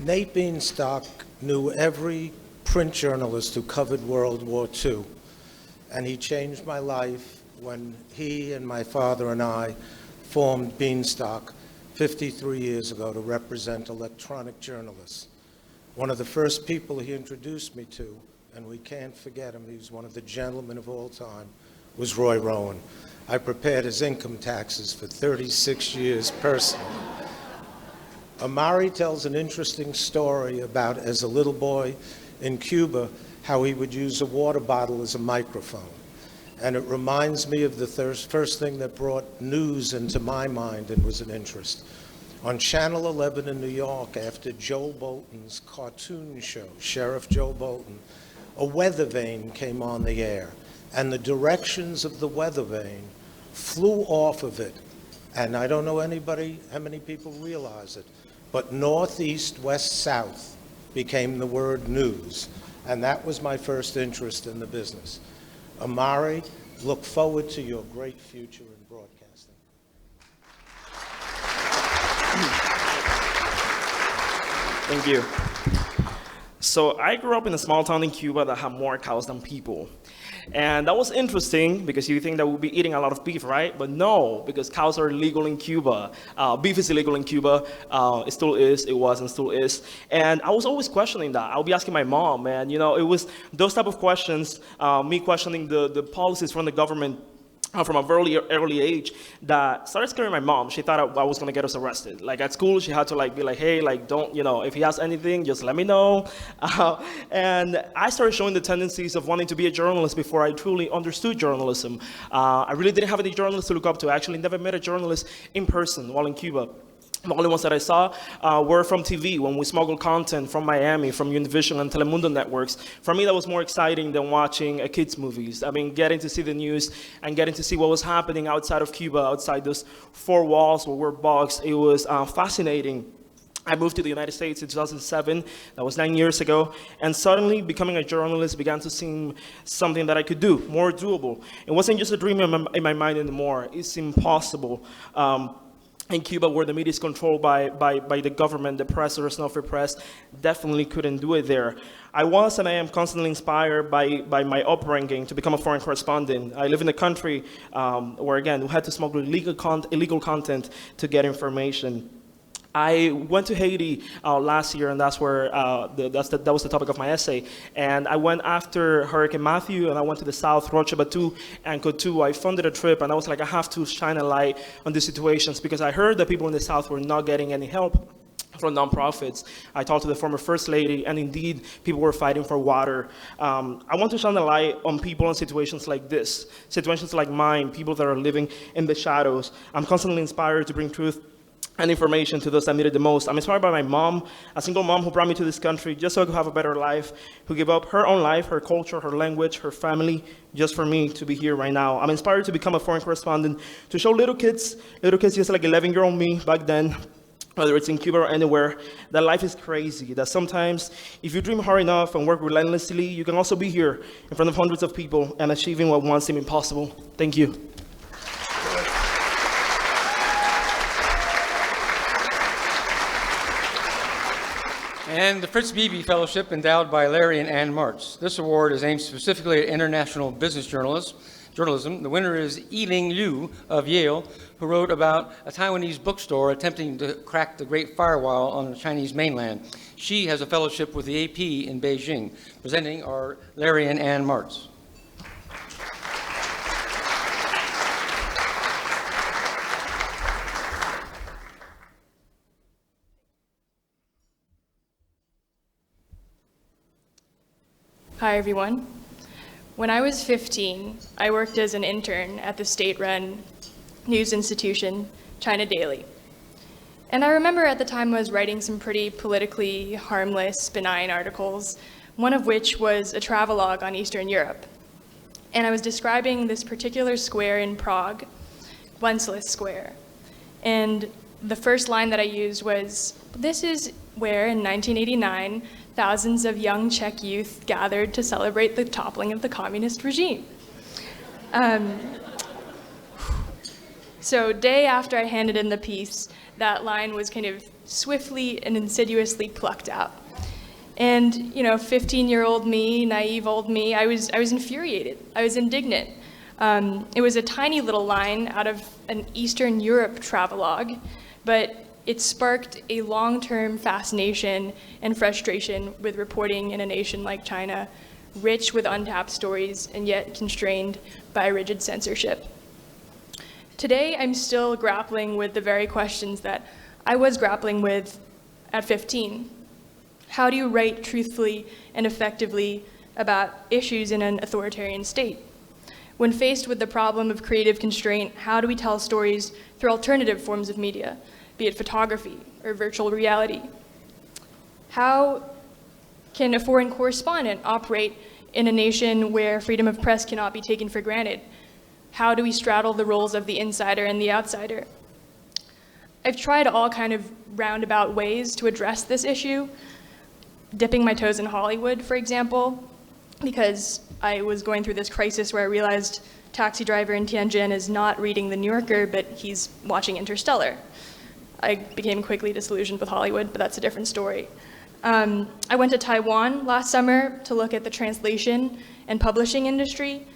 Nate Beanstalk knew every print journalist who covered World War II, and he changed my life when he and my father and I formed Beanstalk 53 years ago to represent electronic journalists. One of the first people he introduced me to, and we can't forget him, he was one of the gentlemen of all time, was Roy Rowan. I prepared his income taxes for 36 years personally. Amaury tells an interesting story about, as a little boy in Cuba, how he would use a water bottle as a microphone. And it reminds me of the first thing that brought news into my mind and was an interest. On Channel 11 in New York, after Joel Bolton's cartoon show, Sheriff Joe Bolton, a weather vane came on the air, and the directions of the weather vane flew off of it. And I don't know how many people realize it, but northeast, west, south became the word news. And that was my first interest in the business. Amaury, look forward to your great future in broadcasting.
Thank you. So I grew up in a small town in Cuba that had more cows than people. And that was interesting because you think that we'll be eating a lot of beef, right? But no, because cows are illegal in Cuba. Beef is illegal in Cuba. It still is, it was, and still is. And I was always questioning that. I'll be asking my mom, and it was those type of questions, me questioning the policies from the government from a very early age that started scaring my mom. She thought I was gonna get us arrested. Like at school, she had to be like, hey, don't, if he has anything, just let me know. And I started showing the tendencies of wanting to be a journalist before I truly understood journalism. I really didn't have any journalists to look up to. I actually never met a journalist in person while in Cuba. The only ones that I saw were from TV when we smuggled content from Miami, from Univision and Telemundo networks. For me, that was more exciting than watching kids' movies. I mean, getting to see the news and getting to see what was happening outside of Cuba, outside those four walls where we're boxed, it was fascinating. I moved to the United States in 2007, that was 9 years ago, and suddenly becoming a journalist began to seem something that I could do, more doable. It wasn't just a dream in my mind anymore, it seemed possible. In Cuba, where the media is controlled by the government, the press, or no free press, definitely couldn't do it there. I was and I am constantly inspired by my upbringing to become a foreign correspondent. I live in a country where, again, we had to smuggle illegal content to get information. I went to Haiti last year, and that's where that was the topic of my essay. And I went after Hurricane Matthew, and I went to the south, Roche Batu and Cotu. I funded a trip, and I was like, I have to shine a light on these situations because I heard that people in the south were not getting any help from nonprofits. I talked to the former First Lady, and indeed, people were fighting for water. I want to shine a light on people in situations like this, situations like mine, people that are living in the shadows. I'm constantly inspired to bring truth and information to those that need it the most. I'm inspired by my mom, a single mom who brought me to this country just so I could have a better life, who gave up her own life, her culture, her language, her family, just for me to be here right now. I'm inspired to become a foreign correspondent, to show little kids just like 11-year-old me back then, whether it's in Cuba or anywhere, that life is crazy, that sometimes if you dream hard enough and work relentlessly, you can also be here in front of hundreds of people and achieving what once seemed impossible. Thank you.
And the Fritz Beebe Fellowship endowed by Larry and Ann Martz. This award is aimed specifically at international business journalism. The winner is Yiling Liu of Yale, who wrote about a Taiwanese bookstore attempting to crack the Great Firewall on the Chinese mainland. She has a fellowship with the AP in Beijing. Presenting are Larry and Ann Martz.
Hi, everyone. When I was 15, I worked as an intern at the state-run news institution, China Daily. And I remember at the time I was writing some pretty politically harmless, benign articles, one of which was a travelogue on Eastern Europe. And I was describing this particular square in Prague, Wenceslas Square. And the first line that I used was, "This is where in 1989, thousands of young Czech youth gathered to celebrate the toppling of the communist regime." So day after I handed in the piece, that line was kind of swiftly and insidiously plucked out. And 15-year-old me, naive old me, I was infuriated. I was indignant. It was a tiny little line out of an Eastern Europe travelogue, but it sparked a long-term fascination and frustration with reporting in a nation like China, rich with untapped stories and yet constrained by rigid censorship. Today, I'm still grappling with the very questions that I was grappling with at 15. How do you write truthfully and effectively about issues in an authoritarian state? When faced with the problem of creative constraint, how do we tell stories through alternative forms of media, be it photography or virtual reality? How can a foreign correspondent operate in a nation where freedom of press cannot be taken for granted? How do we straddle the roles of the insider and the outsider? I've tried all kind of roundabout ways to address this issue, dipping my toes in Hollywood, for example, because I was going through this crisis where I realized Taxi Driver in Tianjin is not reading The New Yorker, but he's watching Interstellar. I became quickly disillusioned with Hollywood, but that's a different story. I went to Taiwan last summer to look at the translation and publishing industry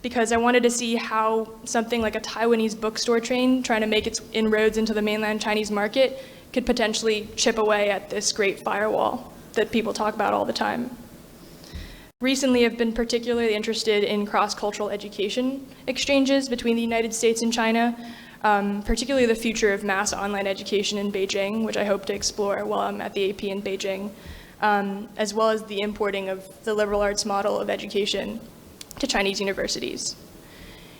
because I wanted to see how something like a Taiwanese bookstore chain trying to make its inroads into the mainland Chinese market could potentially chip away at this great firewall that people talk about all the time. Recently, I've been particularly interested in cross-cultural education exchanges between the United States and China, particularly the future of mass online education in Beijing, which I hope to explore while I'm at the AP in Beijing, as well as the importing of the liberal arts model of education to Chinese universities.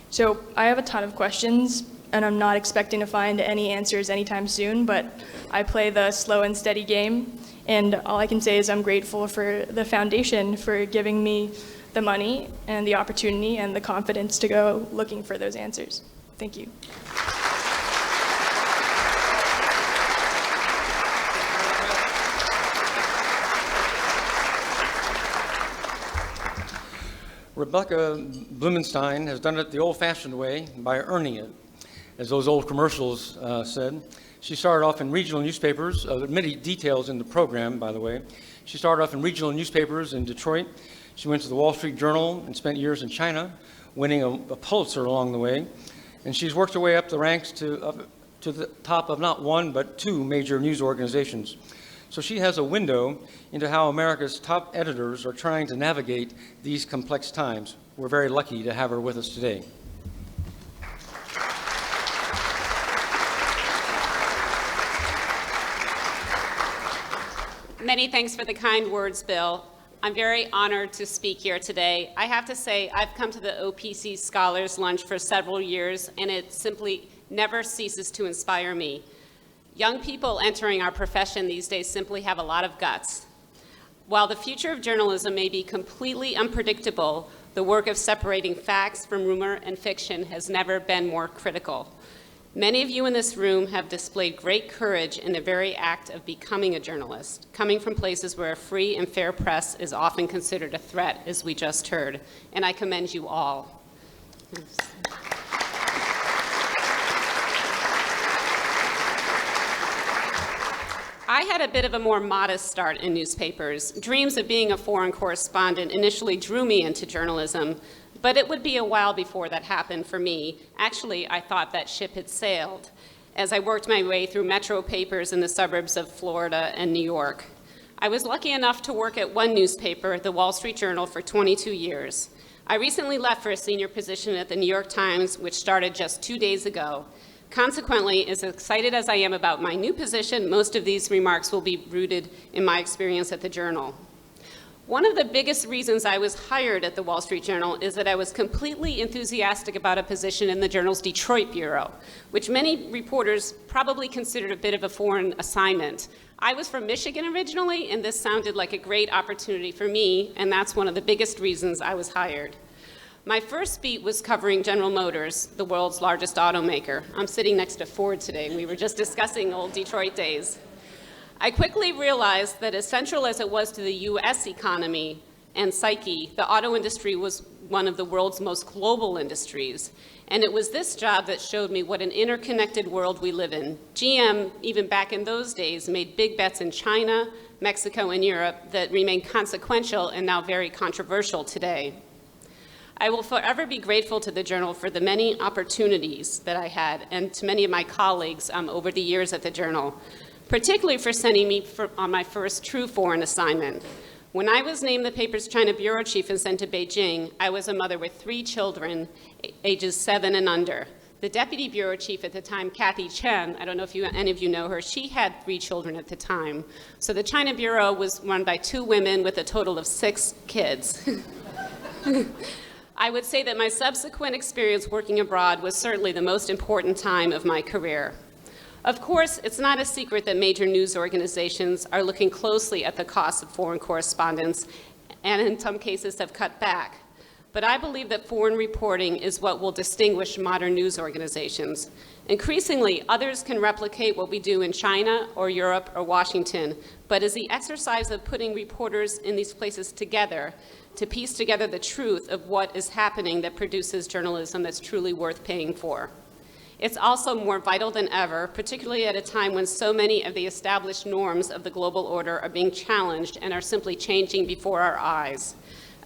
So I have a ton of questions, and I'm not expecting to find any answers anytime soon, but I play the slow and steady game, and all I can say is I'm grateful for the foundation for giving me the money and the opportunity and the confidence to go looking for those answers. Thank you.
Rebecca Blumenstein has done it the old-fashioned way by earning it, as those old commercials said. She started off in regional newspapers, many details in the program, by the way. She started off in regional newspapers in Detroit. She went to the Wall Street Journal and spent years in China, winning a Pulitzer along the way. And she's worked her way up the ranks to the top of not one, but two major news organizations. So she has a window into how America's top editors are trying to navigate these complex times. We're very lucky to have her with us today.
Many thanks for the kind words, Bill. I'm very honored to speak here today. I have to say, I've come to the OPC Scholars Lunch for several years, and it simply never ceases to inspire me. Young people entering our profession these days simply have a lot of guts. While the future of journalism may be completely unpredictable, the work of separating facts from rumor and fiction has never been more critical. Many of you in this room have displayed great courage in the very act of becoming a journalist, coming from places where a free and fair press is often considered a threat, as we just heard, and I commend you all. I had a bit of a more modest start in newspapers. Dreams of being a foreign correspondent initially drew me into journalism, but it would be a while before that happened for me. Actually, I thought that ship had sailed as I worked my way through metro papers in the suburbs of Florida and New York. I was lucky enough to work at one newspaper, the Wall Street Journal, for 22 years. I recently left for a senior position at the New York Times, which started just 2 days ago. Consequently, as excited as I am about my new position, most of these remarks will be rooted in my experience at the Journal. One of the biggest reasons I was hired at the Wall Street Journal is that I was completely enthusiastic about a position in the Journal's Detroit bureau, which many reporters probably considered a bit of a foreign assignment. I was from Michigan originally, and this sounded like a great opportunity for me, and that's one of the biggest reasons I was hired. My first beat was covering General Motors, the world's largest automaker. I'm sitting next to Ford today, and we were just discussing old Detroit days. I quickly realized that as central as it was to the US economy and psyche, the auto industry was one of the world's most global industries. And it was this job that showed me what an interconnected world we live in. GM, even back in those days, made big bets in China, Mexico, and Europe that remain consequential and now very controversial today. I will forever be grateful to the Journal for the many opportunities that I had, and to many of my colleagues over the years at the Journal, particularly for sending me on my first true foreign assignment. When I was named the paper's China bureau chief and sent to Beijing, I was a mother with 3 children, ages 7 and under. The deputy bureau chief at the time, Kathy Chen, I don't know if any of you know her, she had 3 children at the time. So the China bureau was run by 2 women with a total of 6 kids. I would say that my subsequent experience working abroad was certainly the most important time of my career. Of course, it's not a secret that major news organizations are looking closely at the cost of foreign correspondence and in some cases have cut back. But I believe that foreign reporting is what will distinguish modern news organizations. Increasingly, others can replicate what we do in China or Europe or Washington, but as the exercise of putting reporters in these places together to piece together the truth of what is happening that produces journalism that's truly worth paying for. It's also more vital than ever, particularly at a time when so many of the established norms of the global order are being challenged and are simply changing before our eyes.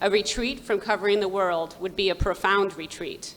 A retreat from covering the world would be a profound retreat.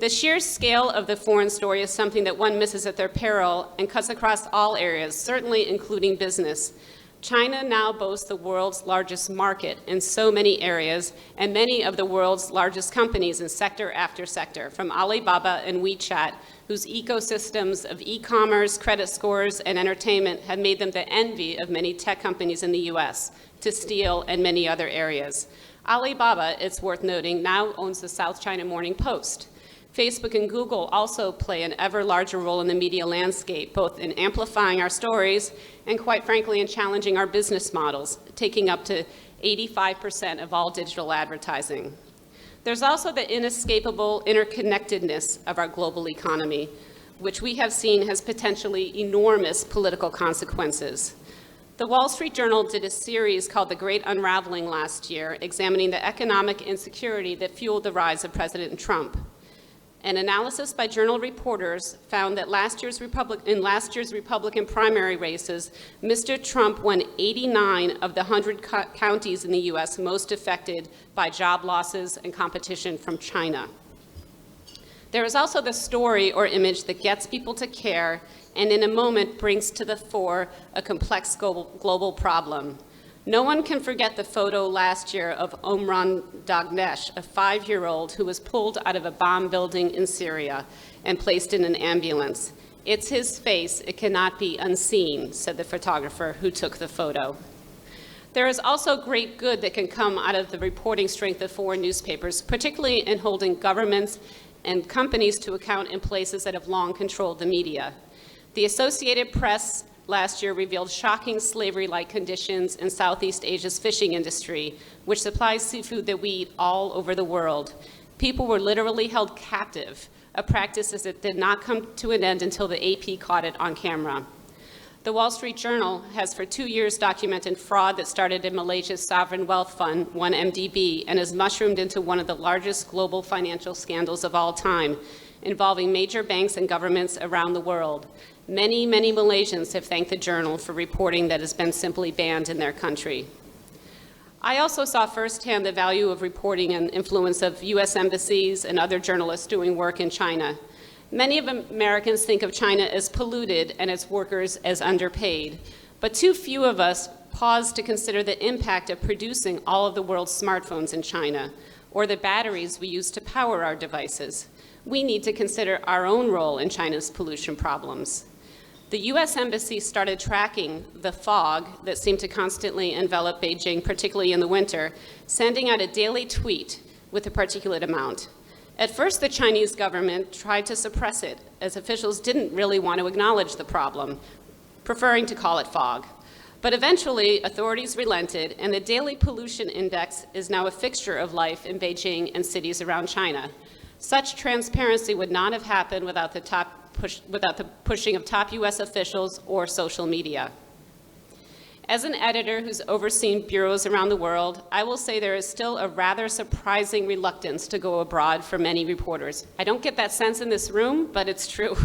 The sheer scale of the foreign story is something that one misses at their peril and cuts across all areas, certainly including business. China now boasts the world's largest market in so many areas, and many of the world's largest companies in sector after sector, from Alibaba and WeChat, whose ecosystems of e-commerce, credit scores, and entertainment have made them the envy of many tech companies in the US, to steel and many other areas. Alibaba, it's worth noting, now owns the South China Morning Post. Facebook and Google also play an ever larger role in the media landscape, both in amplifying our stories and, quite frankly, in challenging our business models, taking up to 85% of all digital advertising. There's also the inescapable interconnectedness of our global economy, which we have seen has potentially enormous political consequences. The Wall Street Journal did a series called The Great Unraveling last year, examining the economic insecurity that fueled the rise of President Trump. An analysis by Journal reporters found that in last year's Republican primary races, Mr. Trump won 89 of the 100 counties in the U.S. most affected by job losses and competition from China. There is also the story or image that gets people to care and in a moment brings to the fore a complex global problem. No one can forget the photo last year of Omran Dagnesh, a 5-year-old who was pulled out of a bomb building in Syria and placed in an ambulance. It's his face, it cannot be unseen, said the photographer who took the photo. There is also great good that can come out of the reporting strength of foreign newspapers, particularly in holding governments and companies to account in places that have long controlled the media. The Associated Press last year revealed shocking slavery-like conditions in Southeast Asia's fishing industry, which supplies seafood that we eat all over the world. People were literally held captive, a practice that did not come to an end until the AP caught it on camera. The Wall Street Journal has for 2 years documented fraud that started in Malaysia's sovereign wealth fund, 1MDB, and has mushroomed into one of the largest global financial scandals of all time, involving major banks and governments around the world. Many, many Malaysians have thanked the Journal for reporting that has been simply banned in their country. I also saw firsthand the value of reporting and influence of U.S. embassies and other journalists doing work in China. Many of Americans think of China as polluted and its workers as underpaid, but too few of us pause to consider the impact of producing all of the world's smartphones in China, or the batteries we use to power our devices. We need to consider our own role in China's pollution problems. The U.S. Embassy started tracking the fog that seemed to constantly envelop Beijing, particularly in the winter, sending out a daily tweet with a particulate amount. At first, the Chinese government tried to suppress it, as officials didn't really want to acknowledge the problem, preferring to call it fog. But eventually, authorities relented, and the daily pollution index is now a fixture of life in Beijing and cities around China. Such transparency would not have happened without the pushing of top U.S. officials or social media. As an editor who's overseen bureaus around the world, I will say there is still a rather surprising reluctance to go abroad for many reporters. I don't get that sense in this room, but it's true.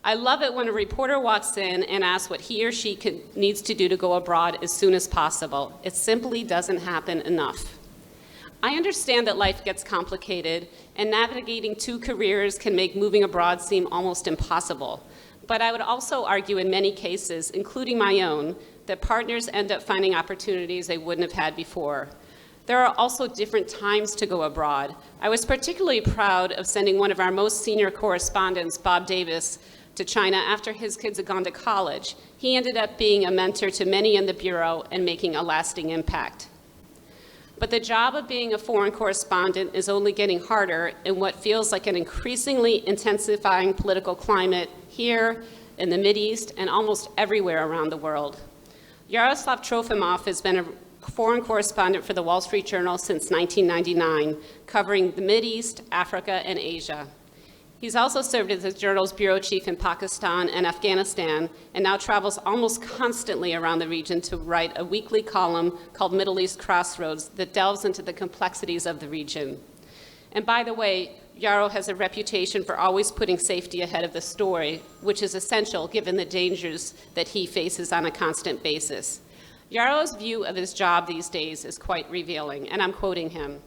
I love it when a reporter walks in and asks what he or she needs to do to go abroad as soon as possible. It simply doesn't happen enough. I understand that life gets complicated, and navigating 2 careers can make moving abroad seem almost impossible. But I would also argue in many cases, including my own, that partners end up finding opportunities they wouldn't have had before. There are also different times to go abroad. I was particularly proud of sending one of our most senior correspondents, Bob Davis, to China after his kids had gone to college. He ended up being a mentor to many in the Bureau and making a lasting impact. But the job of being a foreign correspondent is only getting harder in what feels like an increasingly intensifying political climate here, in the Mideast, and almost everywhere around the world. Yaroslav Trofimov has been a foreign correspondent for the Wall Street Journal since 1999, covering the Mideast, Africa, and Asia. He's also served as the journal's bureau chief in Pakistan and Afghanistan, and now travels almost constantly around the region to write a weekly column called Middle East Crossroads that delves into the complexities of the region. And by the way, Yarrow has a reputation for always putting safety ahead of the story, which is essential given the dangers that he faces on a constant basis. Yarrow's view of his job these days is quite revealing, and I'm quoting him.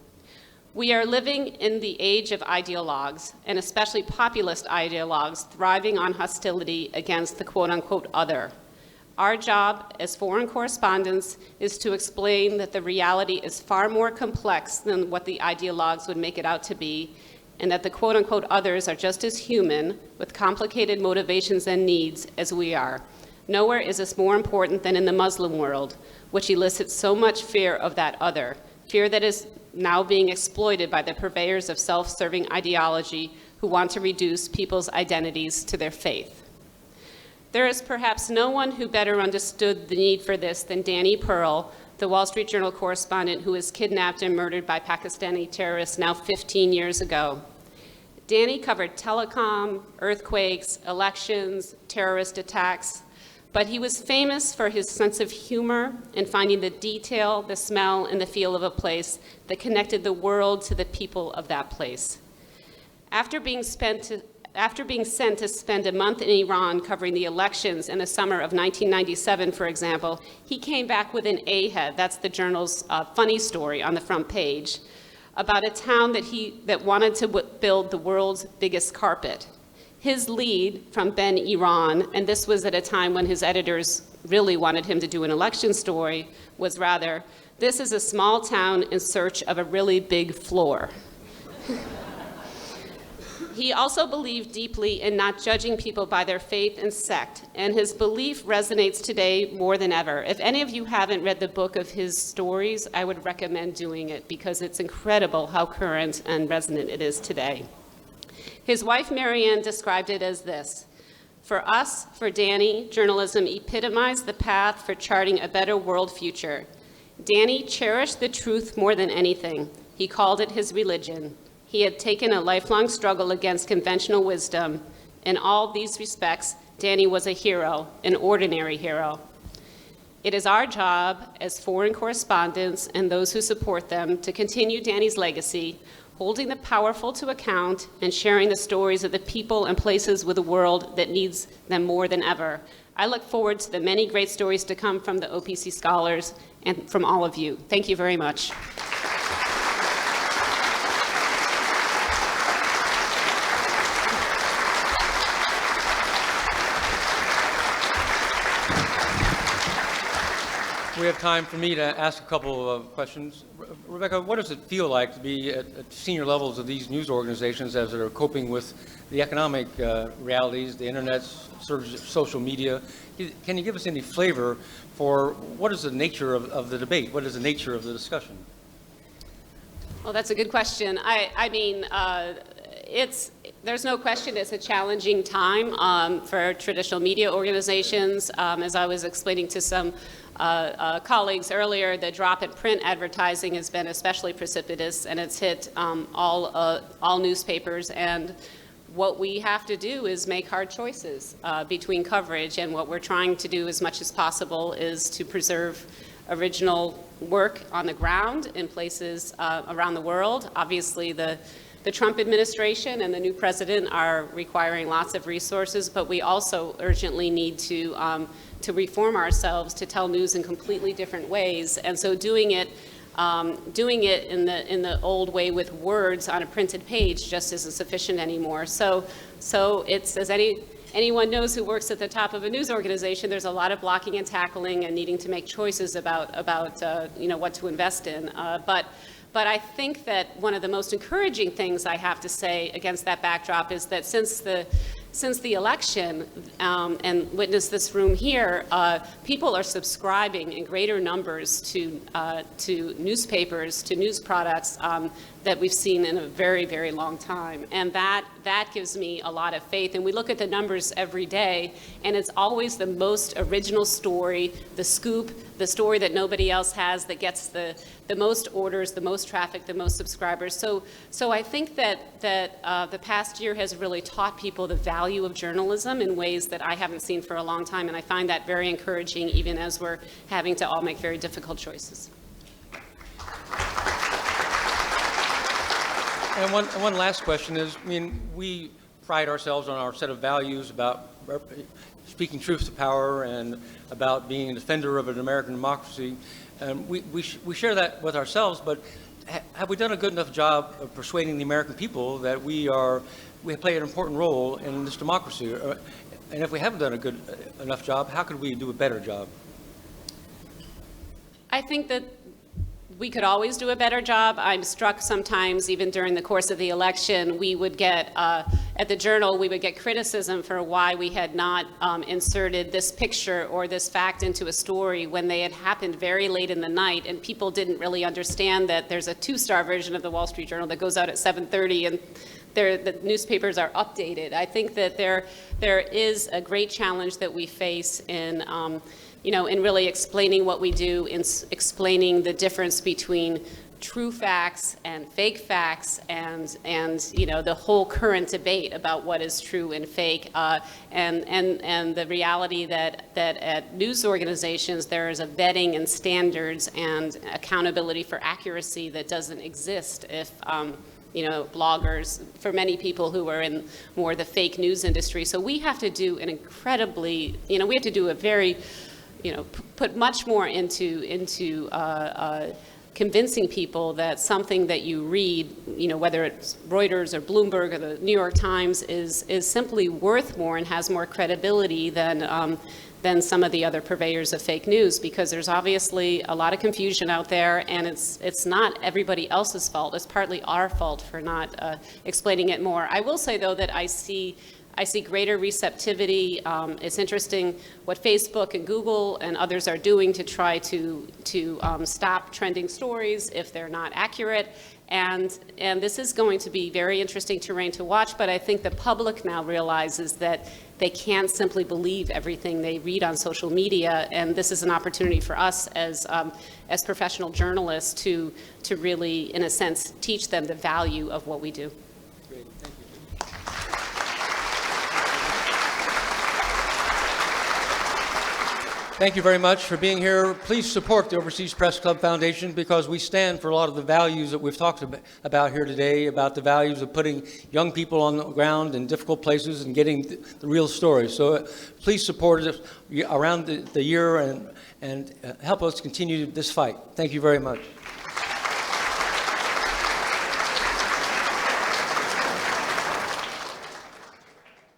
"We are living in the age of ideologues, and especially populist ideologues thriving on hostility against the quote-unquote other. Our job as foreign correspondents is to explain that the reality is far more complex than what the ideologues would make it out to be, and that the quote-unquote others are just as human, with complicated motivations and needs as we are. Nowhere is this more important than in the Muslim world, which elicits so much fear of that other, fear that is now being exploited by the purveyors of self-serving ideology who want to reduce people's identities to their faith." There is perhaps no one who better understood the need for this than Danny Pearl, the Wall Street Journal correspondent who was kidnapped and murdered by Pakistani terrorists now 15 years ago. Danny covered telecom, earthquakes, elections, terrorist attacks, but he was famous for his sense of humor and finding the detail, the smell, and the feel of a place that connected the world to the people of that place. After being sent to spend a month in Iran covering the elections in the summer of 1997, for example, he came back with an A-head, that's the journal's funny story on the front page, about a town that wanted to build the world's biggest carpet. His lead from Ben Iran, and this was at a time when his editors really wanted him to do an election story, was rather, "This is a small town in search of a really big floor." He also believed deeply in not judging people by their faith and sect, and his belief resonates today more than ever. If any of you haven't read the book of his stories, I would recommend doing it because it's incredible how current and resonant it is today. His wife, Marianne, described it as this: For us, for Danny, journalism epitomized the path for charting a better world future. Danny cherished the truth more than anything. He called it his religion. He had taken a lifelong struggle against conventional wisdom. In all these respects, Danny was a hero, an ordinary hero. It is our job as foreign correspondents and those who support them to continue Danny's legacy, holding the powerful to account and sharing the stories of the people and places with a world that needs them more than ever. I look forward to the many great stories to come from the OPC scholars and from all of you. Thank you very much.
We have time for me to ask a couple of questions. Rebecca, what does it feel like to be at senior levels of these news organizations as they're coping with the economic realities, the internet, surge of social media? Can you give us any flavor for what is the nature of the debate? What is the nature of the discussion?
Well, that's a good question. I mean, there's no question it's a challenging time for traditional media organizations. As I was explaining to some colleagues earlier, the drop in print advertising has been especially precipitous, and it's hit all newspapers. And what we have to do is make hard choices between coverage, and what we're trying to do as much as possible is to preserve original work on the ground in places around the world. Obviously, the Trump administration and the new president are requiring lots of resources, but we also urgently need to reform ourselves to tell news in completely different ways. And so doing it in the old way with words on a printed page just isn't sufficient anymore. So it's, as anyone knows who works at the top of a news organization, there's a lot of blocking and tackling and needing to make choices about what to invest in. But I think that one of the most encouraging things I have to say against that backdrop is that since the election, and witness this room here, people are subscribing in greater numbers to newspapers, to news products that we've seen in a very, very long time. And that gives me a lot of faith. And we look at the numbers every day, and it's always the most original story, the scoop, the story that nobody else has that gets the most orders, the most traffic, the most subscribers. So I think that the past year has really taught people the value of journalism in ways that I haven't seen for a long time, and I find that very encouraging, even as we're having to all make very difficult choices.
And one last question is, I mean, we pride ourselves on our set of values about speaking truth to power and about being a defender of an American democracy. And we share that with ourselves, but have we done a good enough job of persuading the American people that we play an important role in this democracy? And if we haven't done a good enough job, how could we do a better job?
I think that we could always do a better job. I'm struck sometimes, even during the course of the election, we would get, at the Journal, we would get criticism for why we had not inserted this picture or this fact into a story when they had happened very late in the night, and people didn't really understand that there's a 2-star version of the Wall Street Journal that goes out at 7:30, and the newspapers are updated. I think that there is a great challenge that we face in in really explaining what we do, in explaining the difference between true facts and fake facts, and the whole current debate about what is true and fake, and the reality that at news organizations there is a vetting and standards and accountability for accuracy that doesn't exist if bloggers, for many people who are in more the fake news industry. So we have to do an incredibly, we have to do a very put much more into convincing people that something that you read, whether it's Reuters or Bloomberg or the New York Times, is simply worth more and has more credibility than some of the other purveyors of fake news, because there's obviously a lot of confusion out there, and it's not everybody else's fault. It's partly our fault for not explaining it more. I will say, though, that I see greater receptivity. It's interesting what Facebook and Google and others are doing to try to stop trending stories if they're not accurate. And this is going to be very interesting terrain to watch, but I think the public now realizes that they can't simply believe everything they read on social media, and this is an opportunity for us as professional journalists to really, in a sense, teach them the value of what we do.
Great, thank you. Thank you very much for being here. Please support the Overseas Press Club Foundation because we stand for a lot of the values that we've talked about here today, about the values of putting young people on the ground in difficult places and getting the real story. So please support us around the year and help us continue this fight. Thank you very much.